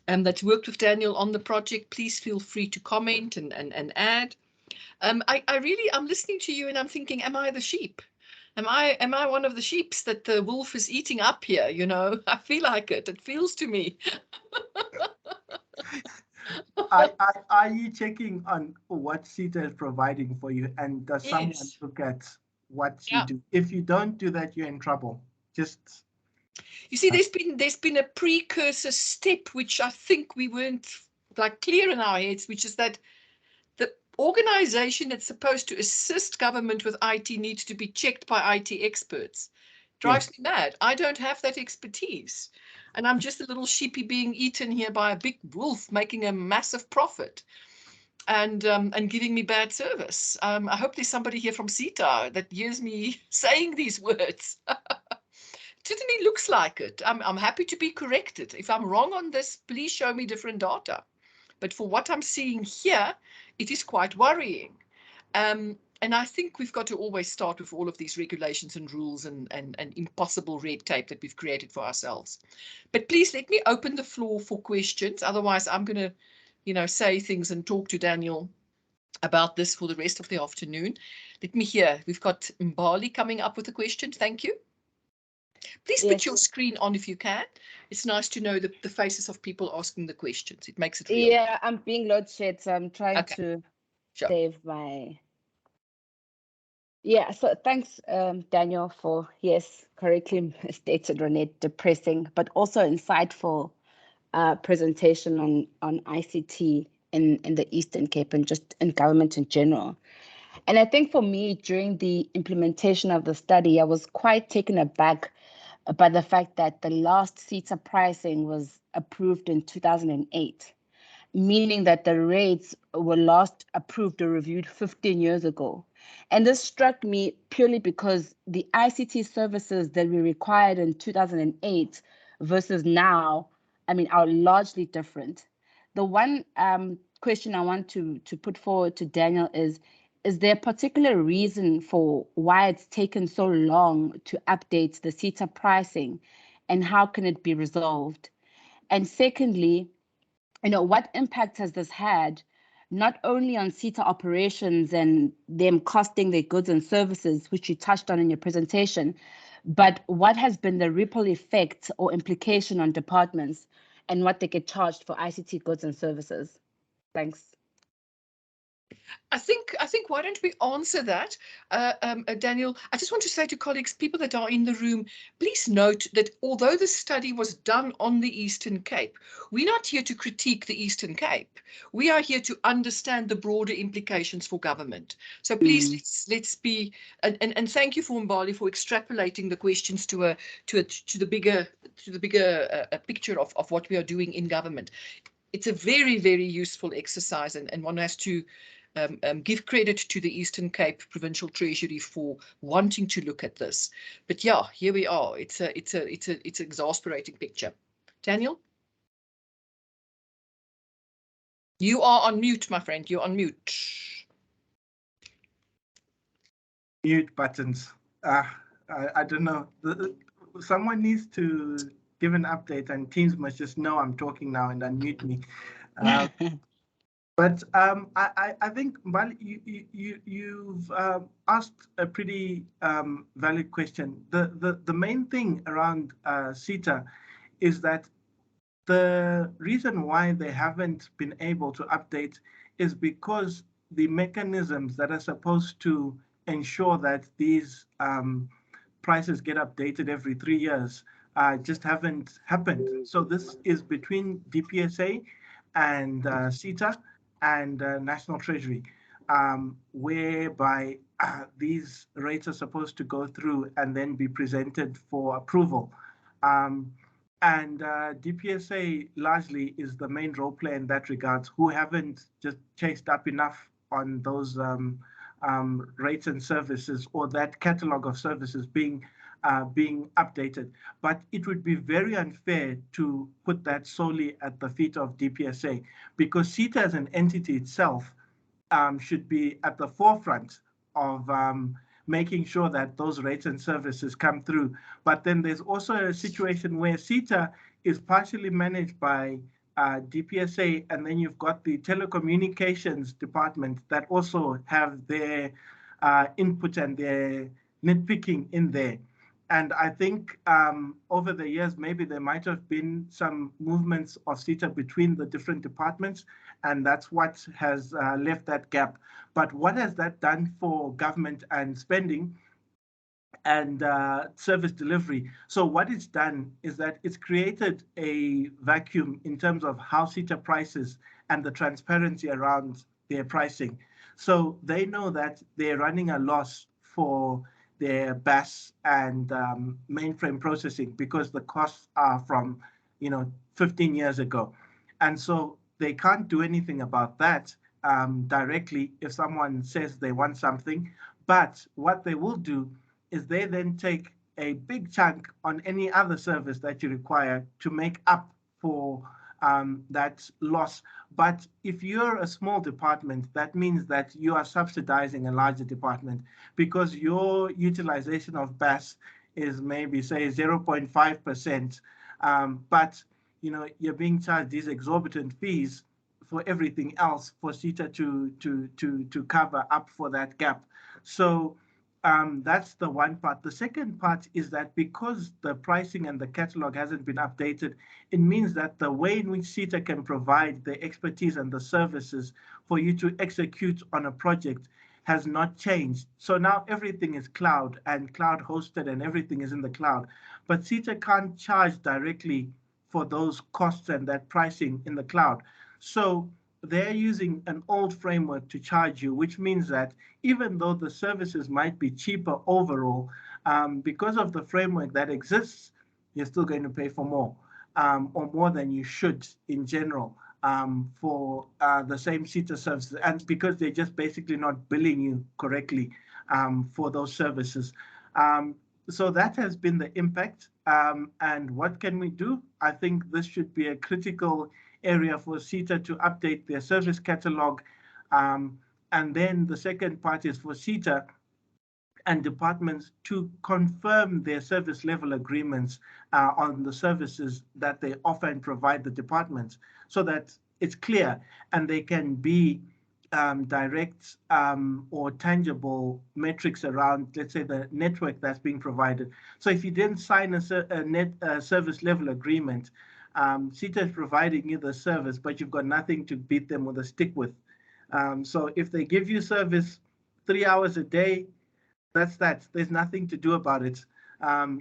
that's worked with Daniel on the project. Please feel free to comment and add. I'm listening to you and I'm thinking, am I the sheep? Am I one of the sheeps that the wolf is eating up here? You know, I feel like it. It feels to me. Are you checking on what SITA is providing for you? And does someone look at what you do? If you don't do that, you're in trouble. Just you see, there's been a precursor step which I think we weren't like clear in our heads, which is that the organization that's supposed to assist government with IT needs to be checked by IT experts. Drives me mad. I don't have that expertise. And I'm just a little sheepy being eaten here by a big wolf making a massive profit and giving me bad service. I hope there's somebody here from SITA that hears me saying these words. Certainly looks like it. I'm happy to be corrected. If I'm wrong on this, please show me different data. But for what I'm seeing here, it is quite worrying. And I think we've got to always start with all of these regulations and rules and impossible red tape that we've created for ourselves. But please let me open the floor for questions. Otherwise, I'm going to, say things and talk to Daniel about this for the rest of the afternoon. Let me hear. We've got Mbali coming up with a question. Thank you. Please put your screen on if you can. It's nice to know the faces of people asking the questions. It makes it real. Yeah, I'm being load shed, so I'm trying to save my... Yeah, so thanks, Daniel, for, correctly stated, Renette, depressing, but also insightful presentation on ICT in the Eastern Cape and just in government in general. And I think for me, during the implementation of the study, I was quite taken aback by the fact that the last SITA pricing was approved in 2008, meaning that the rates were last approved or reviewed 15 years ago. And this struck me purely because the ICT services that we required in 2008 versus now, are largely different. The one question I want to put forward to Daniel is there a particular reason for why it's taken so long to update the SITA pricing, and how can it be resolved? And secondly, what impact has this had not only on SITA operations and them costing their goods and services, which you touched on in your presentation, but what has been the ripple effect or implication on departments and what they get charged for ICT goods and services? Thanks. I think why don't we answer that, Daniel? I just want to say to colleagues, people that are in the room, please note that although the study was done on the Eastern Cape, we're not here to critique the Eastern Cape. We are here to understand the broader implications for government. So please let's be and thank you for Mbali for extrapolating the questions to the bigger picture of what we are doing in government. It's a very, very useful exercise, and one has to give credit to the Eastern Cape Provincial Treasury for wanting to look at this. But yeah, here we are. It's an exasperating picture. Daniel? You are on mute, my friend. You're on mute. Mute buttons. I don't know. Someone needs to give an update, and Teams must just know I'm talking now and unmute me. But I think, Mbali, you've asked a pretty valid question. The main thing around SITA is that the reason why they haven't been able to update is because the mechanisms that are supposed to ensure that these prices get updated every 3 years just haven't happened. So this is between DPSA and SITA and National Treasury, whereby these rates are supposed to go through and then be presented for approval. And DPSA largely is the main role player in that regard, who haven't just chased up enough on those rates and services, or that catalog of services being updated. But it would be very unfair to put that solely at the feet of DPSA, because SITA as an entity itself should be at the forefront of making sure that those rates and services come through. But then there's also a situation where SITA is partially managed by DPSA, and then you've got the telecommunications department that also have their input and their nitpicking in there. And I think over the years, maybe there might have been some movements of SITA between the different departments, and that's what has left that gap. But what has that done for government and spending and service delivery? So what it's done is that it's created a vacuum in terms of how SITA prices and the transparency around their pricing. So they know that they're running a loss for their BAS and mainframe processing, because the costs are from 15 years ago. And so they can't do anything about that directly if someone says they want something. But what they will do is they then take a big chunk on any other service that you require to make up for that loss. But if you're a small department, that means that you are subsidizing a larger department, because your utilization of BAS is maybe, say, 0.5%, but you're being charged these exorbitant fees for everything else for SITA to cover up for that gap. So that's the one part. The second part is that because the pricing and the catalog hasn't been updated, it means that the way in which SITA can provide the expertise and the services for you to execute on a project has not changed. So now everything is cloud and cloud hosted, and everything is in the cloud. But SITA can't charge directly for those costs and that pricing in the cloud. So they're using an old framework to charge you, which means that even though the services might be cheaper overall, because of the framework that exists, you're still going to pay for more, or more than you should in general, for the same SITA services, and because they're just basically not billing you correctly for those services. So that has been the impact. And what can we do? I think this should be a critical area for SITA to update their service catalog. And then the second part is for SITA and departments to confirm their service level agreements on the services that they offer and provide the departments, so that it's clear and they can be direct or tangible metrics around, let's say, the network that's being provided. So if you didn't sign a service level agreement, SITA is providing you the service, but you've got nothing to beat them with a stick with. So if they give you service 3 hours a day, that's that. There's nothing to do about it.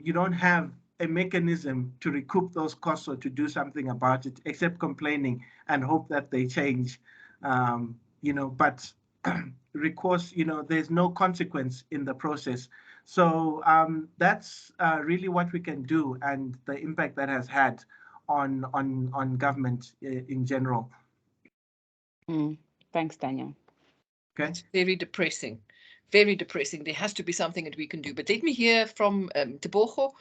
You don't have a mechanism to recoup those costs or to do something about it, except complaining and hope that they change. But recourse, there's no consequence in the process. So that's really what we can do, and the impact that has had on government in general. Thanks, Daniel. Okay. It's very depressing. Very depressing. There has to be something that we can do. But let me hear from Tebogo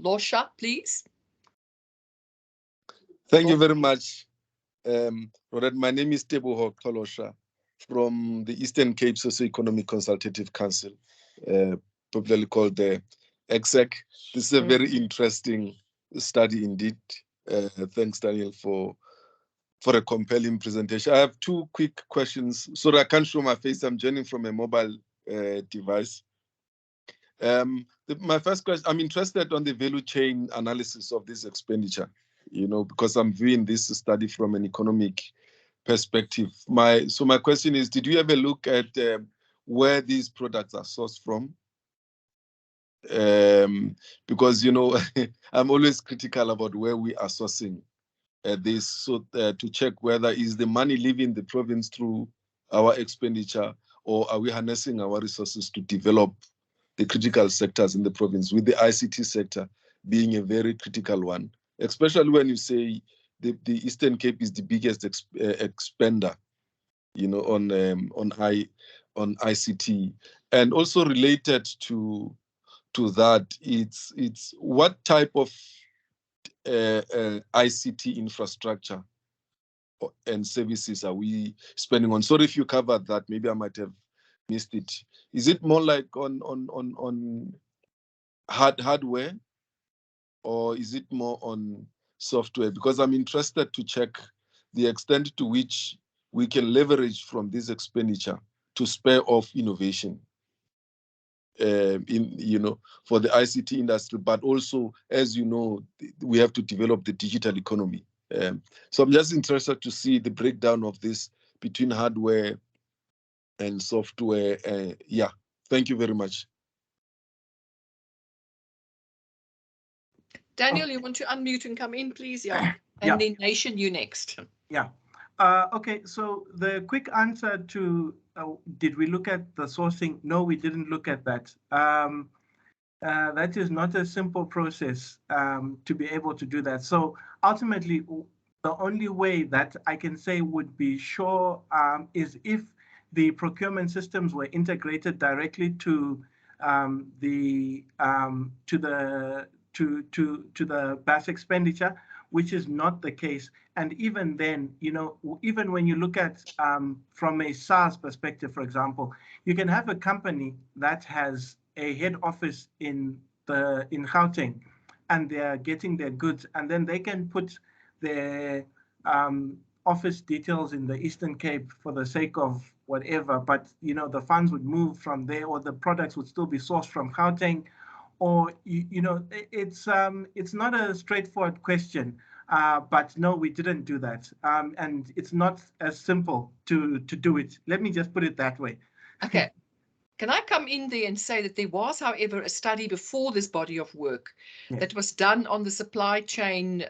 Losha, please. Thank you very much, Robert. My name is Tebogo Kolosha from the Eastern Cape Socio-Economic Consultative Council, popularly called the GTAC. This is a very interesting study indeed. Thanks, Daniel, for a compelling presentation. I have two quick questions. Sorry, I can't show my face. I'm joining from a mobile device. My first question, I'm interested on the value chain analysis of this expenditure, because I'm viewing this study from an economic perspective. So my question is, did you ever look at where these products are sourced from? Because, I'm always critical about where we are sourcing this, so to check whether is the money leaving the province through our expenditure, or are we harnessing our resources to develop the critical sectors in the province, with the ICT sector being a very critical one, especially when you say the Eastern Cape is the biggest expender, on ICT. And also related to that, it's what type of ICT infrastructure and services are we spending on? Sorry if you covered that, maybe I might have missed it. Is it more like on hardware, or is it more on software? Because I'm interested to check the extent to which we can leverage from this expenditure to spare off innovation for the ICT industry, but also, as you know, we have to develop the digital economy. So I'm just interested to see the breakdown of this between hardware and software. Yeah, thank you very much. Daniel, you want to unmute and come in, please? Yeah. And then Nation, you next. Yeah. Okay, so the quick answer to did we look at the sourcing? No, we didn't look at that. That is not a simple process to be able to do that. So ultimately, the only way that I can say would be sure is if the procurement systems were integrated directly to the BAS expenditure, which is not the case. And even then, even when you look at from a SaaS perspective, for example, you can have a company that has a head office in Gauteng, and they're getting their goods, and then they can put their office details in the Eastern Cape for the sake of whatever, but the funds would move from there, or the products would still be sourced from Gauteng, or it's not a straightforward question. But no, we didn't do that, and it's not as simple to do it. Let me just put it that way. Okay. Can I come in there and say that there was, however, a study before this body of work that was done on the supply chain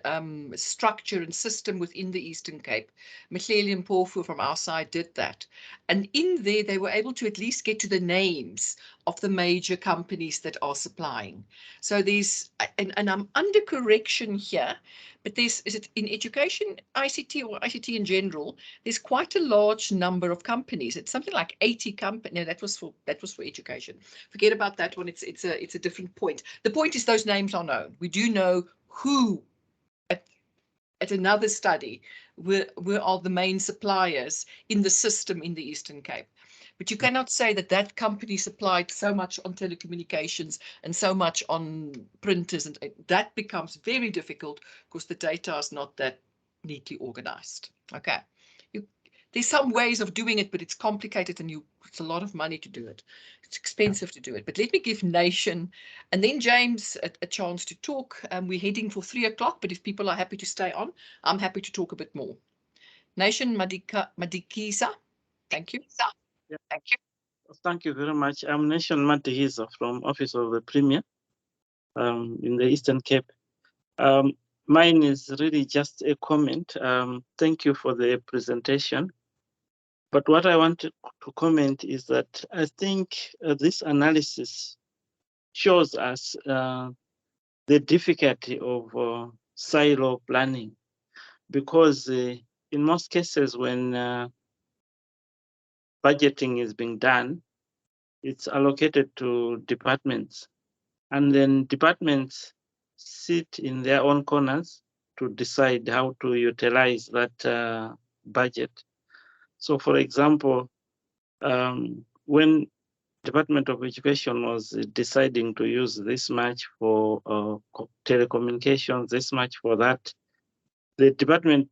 structure and system within the Eastern Cape. Mhleli and Mpofu from our side did that. And in there, they were able to at least get to the names of the major companies that are supplying. So there's, and I'm under correction here, but is it in education, ICT, or ICT in general, there's quite a large number of companies. It's something like 80 companies. No, that was for education. Forget about that one. It's a different point. The point is those names are known. We do know who at another study, where are the main suppliers in the system in the Eastern Cape. But you cannot say that that company supplied so much on telecommunications and so much on printers, and that becomes very difficult because the data is not that neatly organized. Okay. There's some ways of doing it, but it's complicated and it's a lot of money to do it. It's expensive to do it. But let me give Nation and then James a chance to talk. We're heading for 3 o'clock, but if people are happy to stay on, I'm happy to talk a bit more. Nation Madikisa, thank you. Yeah, thank you. Thank you very much. I'm Nation Madikisa from Office of the Premier in the Eastern Cape. Mine is really just a comment. Thank you for the presentation. But what I want to comment is that I think this analysis shows us the difficulty of silo planning, because in most cases when budgeting is being done, it's allocated to departments, and then departments sit in their own corners to decide how to utilize that budget. So, for example, when Department of Education was deciding to use this much for telecommunications, this much for that, the department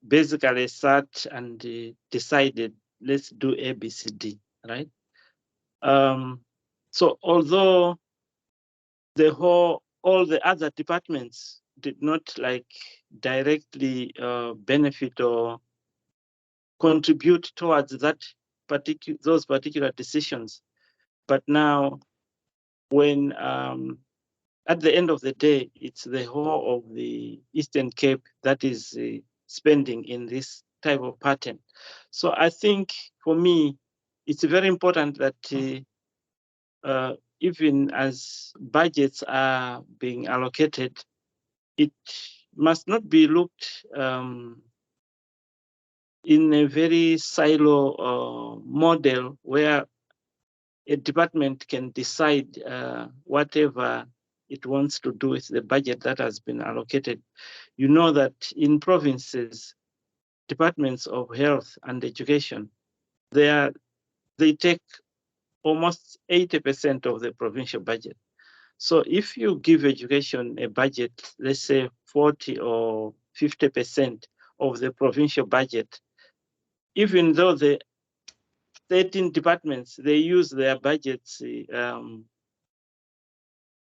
basically sat and decided, let's do ABCD, right? So although all the other departments did not like directly benefit or contribute towards those particular decisions, but now when at the end of the day, it's the whole of the Eastern Cape that is spending in this type of pattern. So I think for me, it's very important that even as budgets are being allocated, it must not be looked in a very silo model where a department can decide whatever it wants to do with the budget that has been allocated. You know that in provinces, departments of health and education, they take almost 80% of the provincial budget. So if you give education a budget, let's say 40 or 50% of the provincial budget, even though the 13 departments, they use their budgets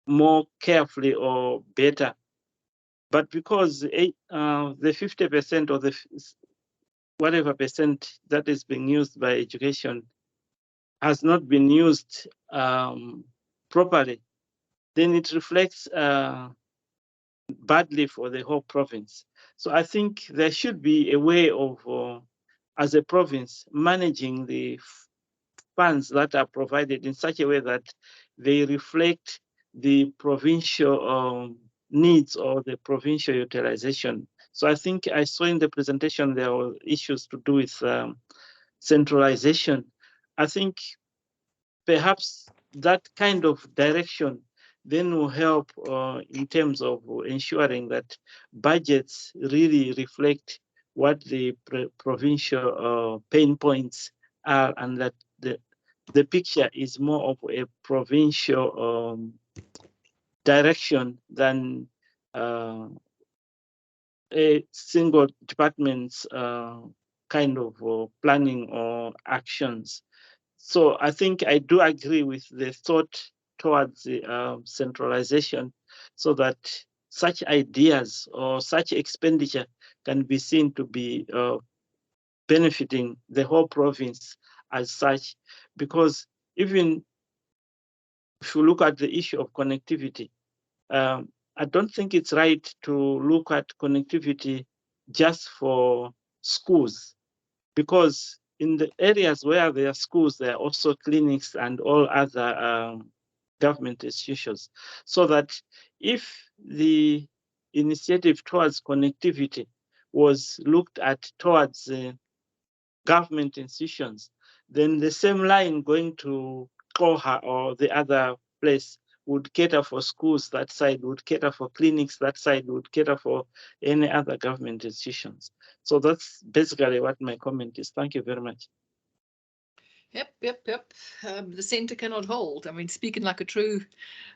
more carefully or better, but because the 50% or the whatever percent that is being used by education has not been used properly, then it reflects badly for the whole province. So I think there should be a way of, as a province, managing the funds that are provided in such a way that they reflect the provincial needs or the provincial utilization. So I think I saw in the presentation there were issues to do with centralization. I think perhaps that kind of direction then will help in terms of ensuring that budgets really reflect what the provincial pain points are, and that the picture is more of a provincial direction than a single department's kind of planning or actions. So I think I do agree with the thought towards the centralization, so that such ideas or such expenditure can be seen to be benefiting the whole province as such. Because even if you look at the issue of connectivity, I don't think it's right to look at connectivity just for schools, because in the areas where there are schools, there are also clinics and all other government institutions. So that if the initiative towards connectivity was looked at towards government institutions, then the same line going to Koha or the other place would cater for schools, that side would cater for clinics, that side would cater for any other government institutions. So that's basically what my comment is. Thank you very much. Yep. The centre cannot hold. I mean, speaking like a true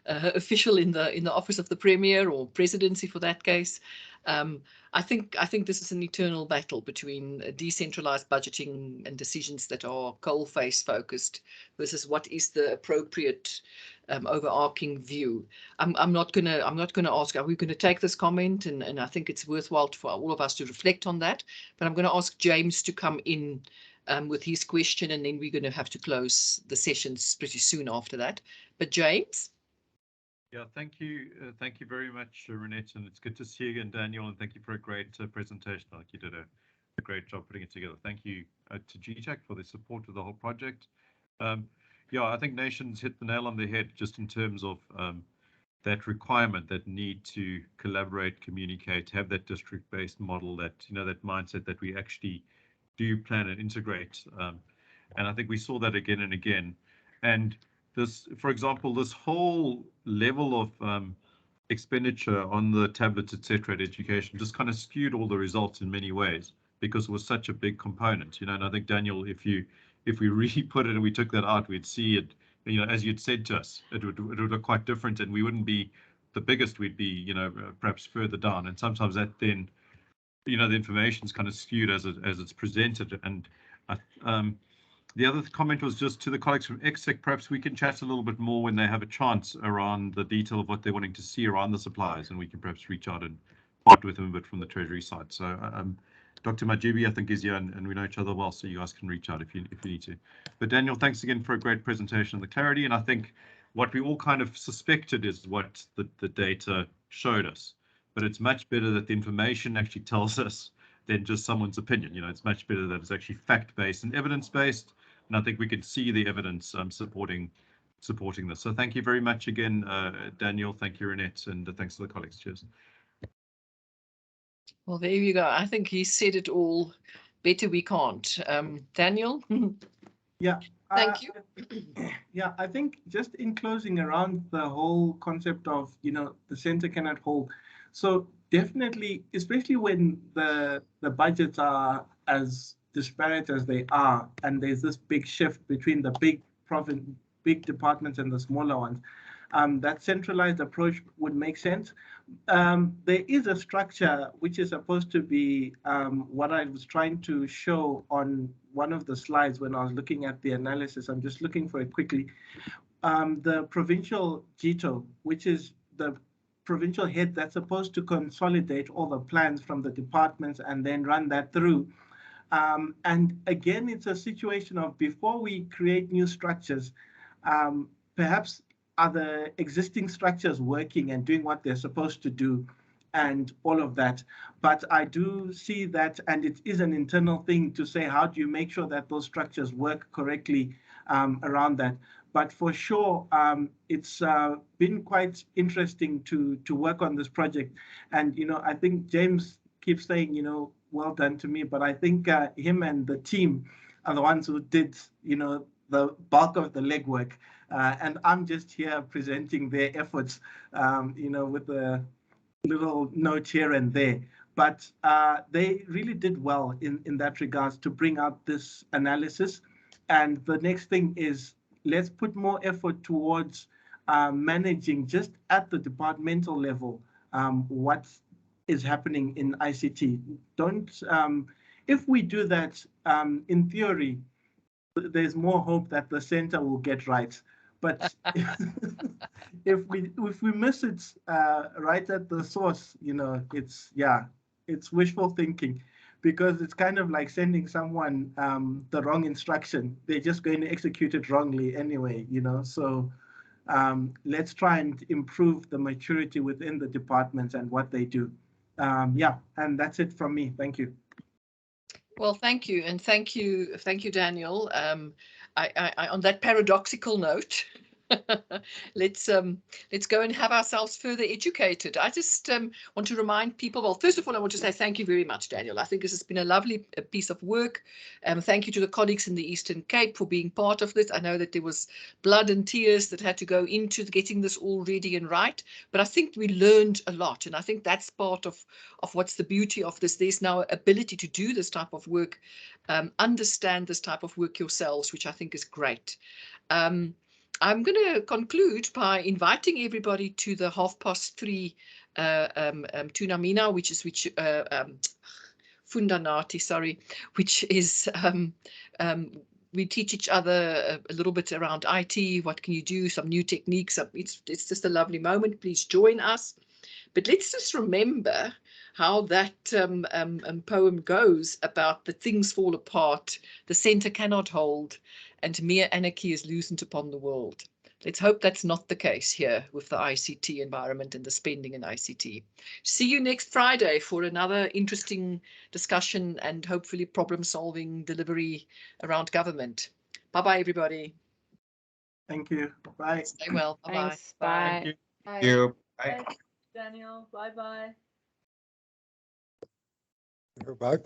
official in the office of the Premier or presidency for that case, I think this is an eternal battle between decentralized budgeting and decisions that are coalface focused versus what is the appropriate overarching view. I'm not gonna ask, are we going to take this comment? And I think it's worthwhile for all of us to reflect on that. But I'm going to ask James to come in with his question, and then we're going to have to close the sessions pretty soon after that. But James? Yeah, thank you very much, Renette, and it's good to see you again, Daniel, and thank you for a great presentation. Like, you did a great job putting it together. Thank you to GTAC for the support of the whole project. Yeah, I think Nations hit the nail on the head just in terms of that requirement, that need to collaborate, communicate, have that district-based model, that, you know, that mindset that we actually do plan and integrate. And I think we saw that again and again. And this, for example, this whole level of expenditure on the tablets, etc., at education just kind of skewed all the results in many ways because it was such a big component, you know. And I think, Daniel, if we really put it and we took that out, we'd see it, you know, as you'd said to us, it would look quite different, and we wouldn't be the biggest, we'd be, you know, perhaps further down. And sometimes that then, you know, the information is kind of skewed as it's presented. And the other comment was just to the colleagues from Exec, perhaps we can chat a little bit more when they have a chance around the detail of what they're wanting to see around the suppliers, and we can perhaps reach out and partner with them a bit from the Treasury side. So Dr. Majibi, I think, is here, and we know each other well, so you guys can reach out if you need to. But Daniel, thanks again for a great presentation and the clarity. And I think what we all kind of suspected is what the data showed us. But it's much better that the information actually tells us than just someone's opinion. You know, it's much better that it's actually fact-based and evidence-based. And I think we can see the evidence supporting this. So thank you very much again, Daniel. Thank you, Renette, and thanks to the colleagues. Cheers. Well, there you go. I think he said it all better we can't. Daniel? Yeah. Thank you. Yeah, I think just in closing around the whole concept of, you know, the center cannot hold. So definitely, especially when the budgets are as disparate as they are, and there's this big shift between the big departments and the smaller ones, that centralized approach would make sense. There is a structure which is supposed to be what I was trying to show on one of the slides when I was looking at the analysis. I'm just looking for it quickly. The provincial GTO, which is the provincial head that's supposed to consolidate all the plans from the departments and then run that through. And again, it's a situation of, before we create new structures, perhaps are the existing structures working and doing what they're supposed to do and all of that. But I do see that, and it is an internal thing to say, how do you make sure that those structures work correctly around that? But for sure, it's been quite interesting to work on this project. And, you know, I think James keeps saying, you know, well done to me, but I think him and the team are the ones who did, you know, the bulk of the legwork. And I'm just here presenting their efforts, you know, with a little note here and there. But they really did well in that regards to bring out this analysis. And the next thing is, let's put more effort towards managing just at the departmental level what is happening in ICT. If we do that, in theory, there's more hope that the center will get right. But if we miss it right at the source, you know, it's wishful thinking, because it's kind of like sending someone the wrong instruction. They're just going to execute it wrongly anyway, you know. So let's try and improve the maturity within the departments and what they do. Yeah, and that's it from me. Thank you. Well, thank you, and thank you, Daniel. On that paradoxical note, let's go and have ourselves further educated. I just want to remind people, well, first of all, I want to say thank you very much, Daniel. I think this has been a lovely piece of work. Thank you to the colleagues in the Eastern Cape for being part of this. I know that there was blood and tears that had to go into getting this all ready and right, but I think we learned a lot, and I think that's part of what's the beauty of this. There's now ability to do this type of work, understand this type of work yourselves, which I think is great. I'm going to conclude by inviting everybody to the 3:30 Tunamina, Fundanati, sorry, which is we teach each other a little bit around IT. What can you do? Some new techniques. It's just a lovely moment. Please join us. But let's just remember how that poem goes about the things fall apart, the center cannot hold, and mere anarchy is loosened upon the world. Let's hope that's not the case here with the ICT environment and the spending in ICT. See you next Friday for another interesting discussion and hopefully problem-solving delivery around government. Bye-bye, everybody. Thank you. Bye. Stay well. Bye-bye. Thanks. Bye. Thank you. Thank you. Thanks, Daniel. Bye-bye. You're back.